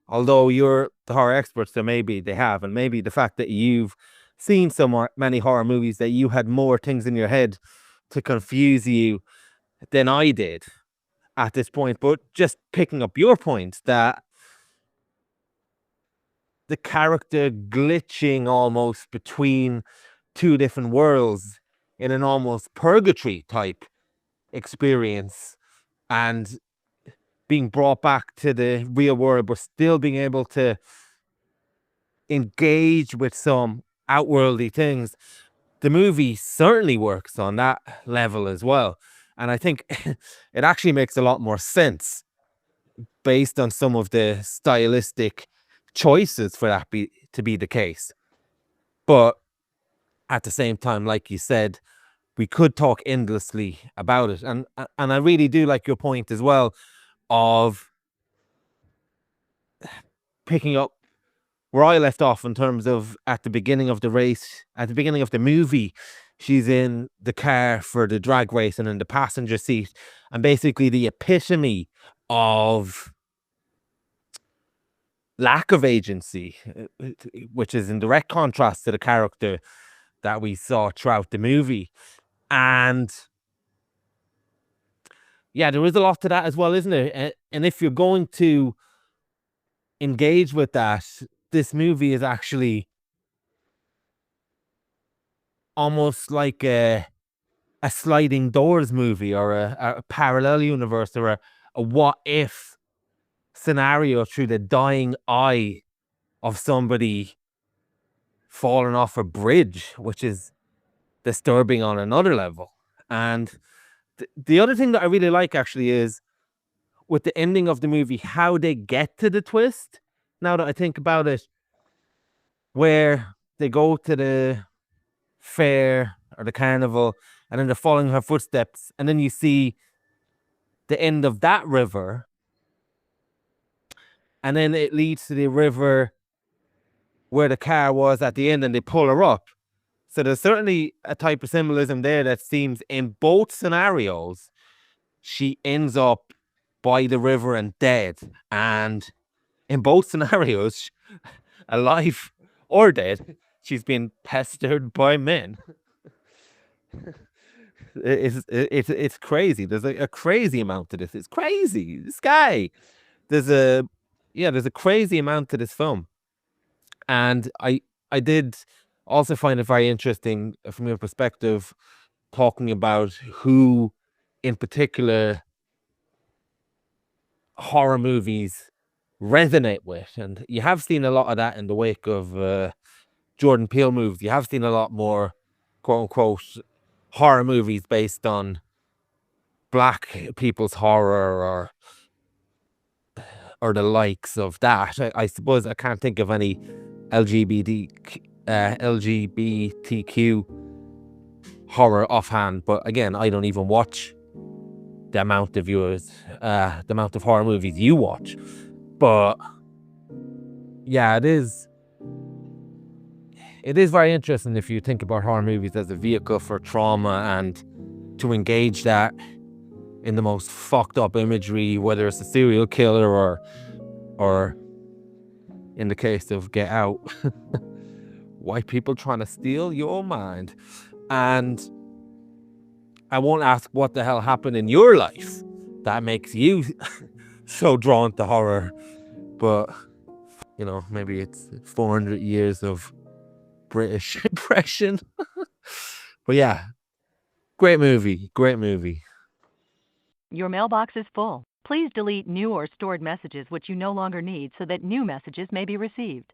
Although you're the horror expert, so maybe they have, and maybe the fact that you've seen so many horror movies that you had more things in your head to confuse you than I did at this point. But just picking up your point that the character glitching almost between two different worlds in an almost purgatory type experience, and being brought back to the real world, but still being able to engage with some outworldly things. The movie certainly works on that level as well. And I think it actually makes a lot more sense based on some of the stylistic choices for that to be the case. But at the same time, like you said, we could talk endlessly about it. And I really do like your point as well of picking up where I left off in terms of at the beginning of the race, at the beginning of the movie, she's in the car for the drag race and in the passenger seat, and basically the epitome of lack of agency, which is in direct contrast to the character that we saw throughout the movie. And yeah, there is a lot to that as well, isn't it? And if you're going to engage with that, this movie is actually almost like a sliding doors movie, or a parallel universe, or a what if scenario through the dying eye of somebody falling off a bridge, which is disturbing on another level. And the other thing that I really like actually is with the ending of the movie, how they get to the twist. Now that I think about it, where they go to the fair or the carnival, and then they're following her footsteps, and then you see the end of that river, and then it leads to the river where the car was at the end, and they pull her up. So there's certainly a type of symbolism there that seems in both scenarios, she ends up by the river and dead. And in both scenarios, alive or dead, she's been pestered by men. It's crazy. There's a crazy amount to this. It's crazy. This guy. There's a crazy amount to this film. And I did also find it very interesting from your perspective, talking about who in particular horror movies resonate with. And you have seen a lot of that in the wake of Jordan Peele movies. You have seen a lot more quote unquote horror movies based on black people's horror or the likes of that. I suppose I can't think of any LGBTQ horror offhand, but again, I don't even watch the amount of the amount of horror movies you watch. But yeah, it is very interesting if you think about horror movies as a vehicle for trauma and to engage that in the most fucked up imagery, whether it's a serial killer or in the case of Get Out, white people trying to steal your mind. And I won't ask what the hell happened in your life that makes you so drawn to horror, but you know, maybe it's 400 years of British impression. But yeah, great movie. Your mailbox is full. Please delete new or stored messages which you no longer need so that new messages may be received.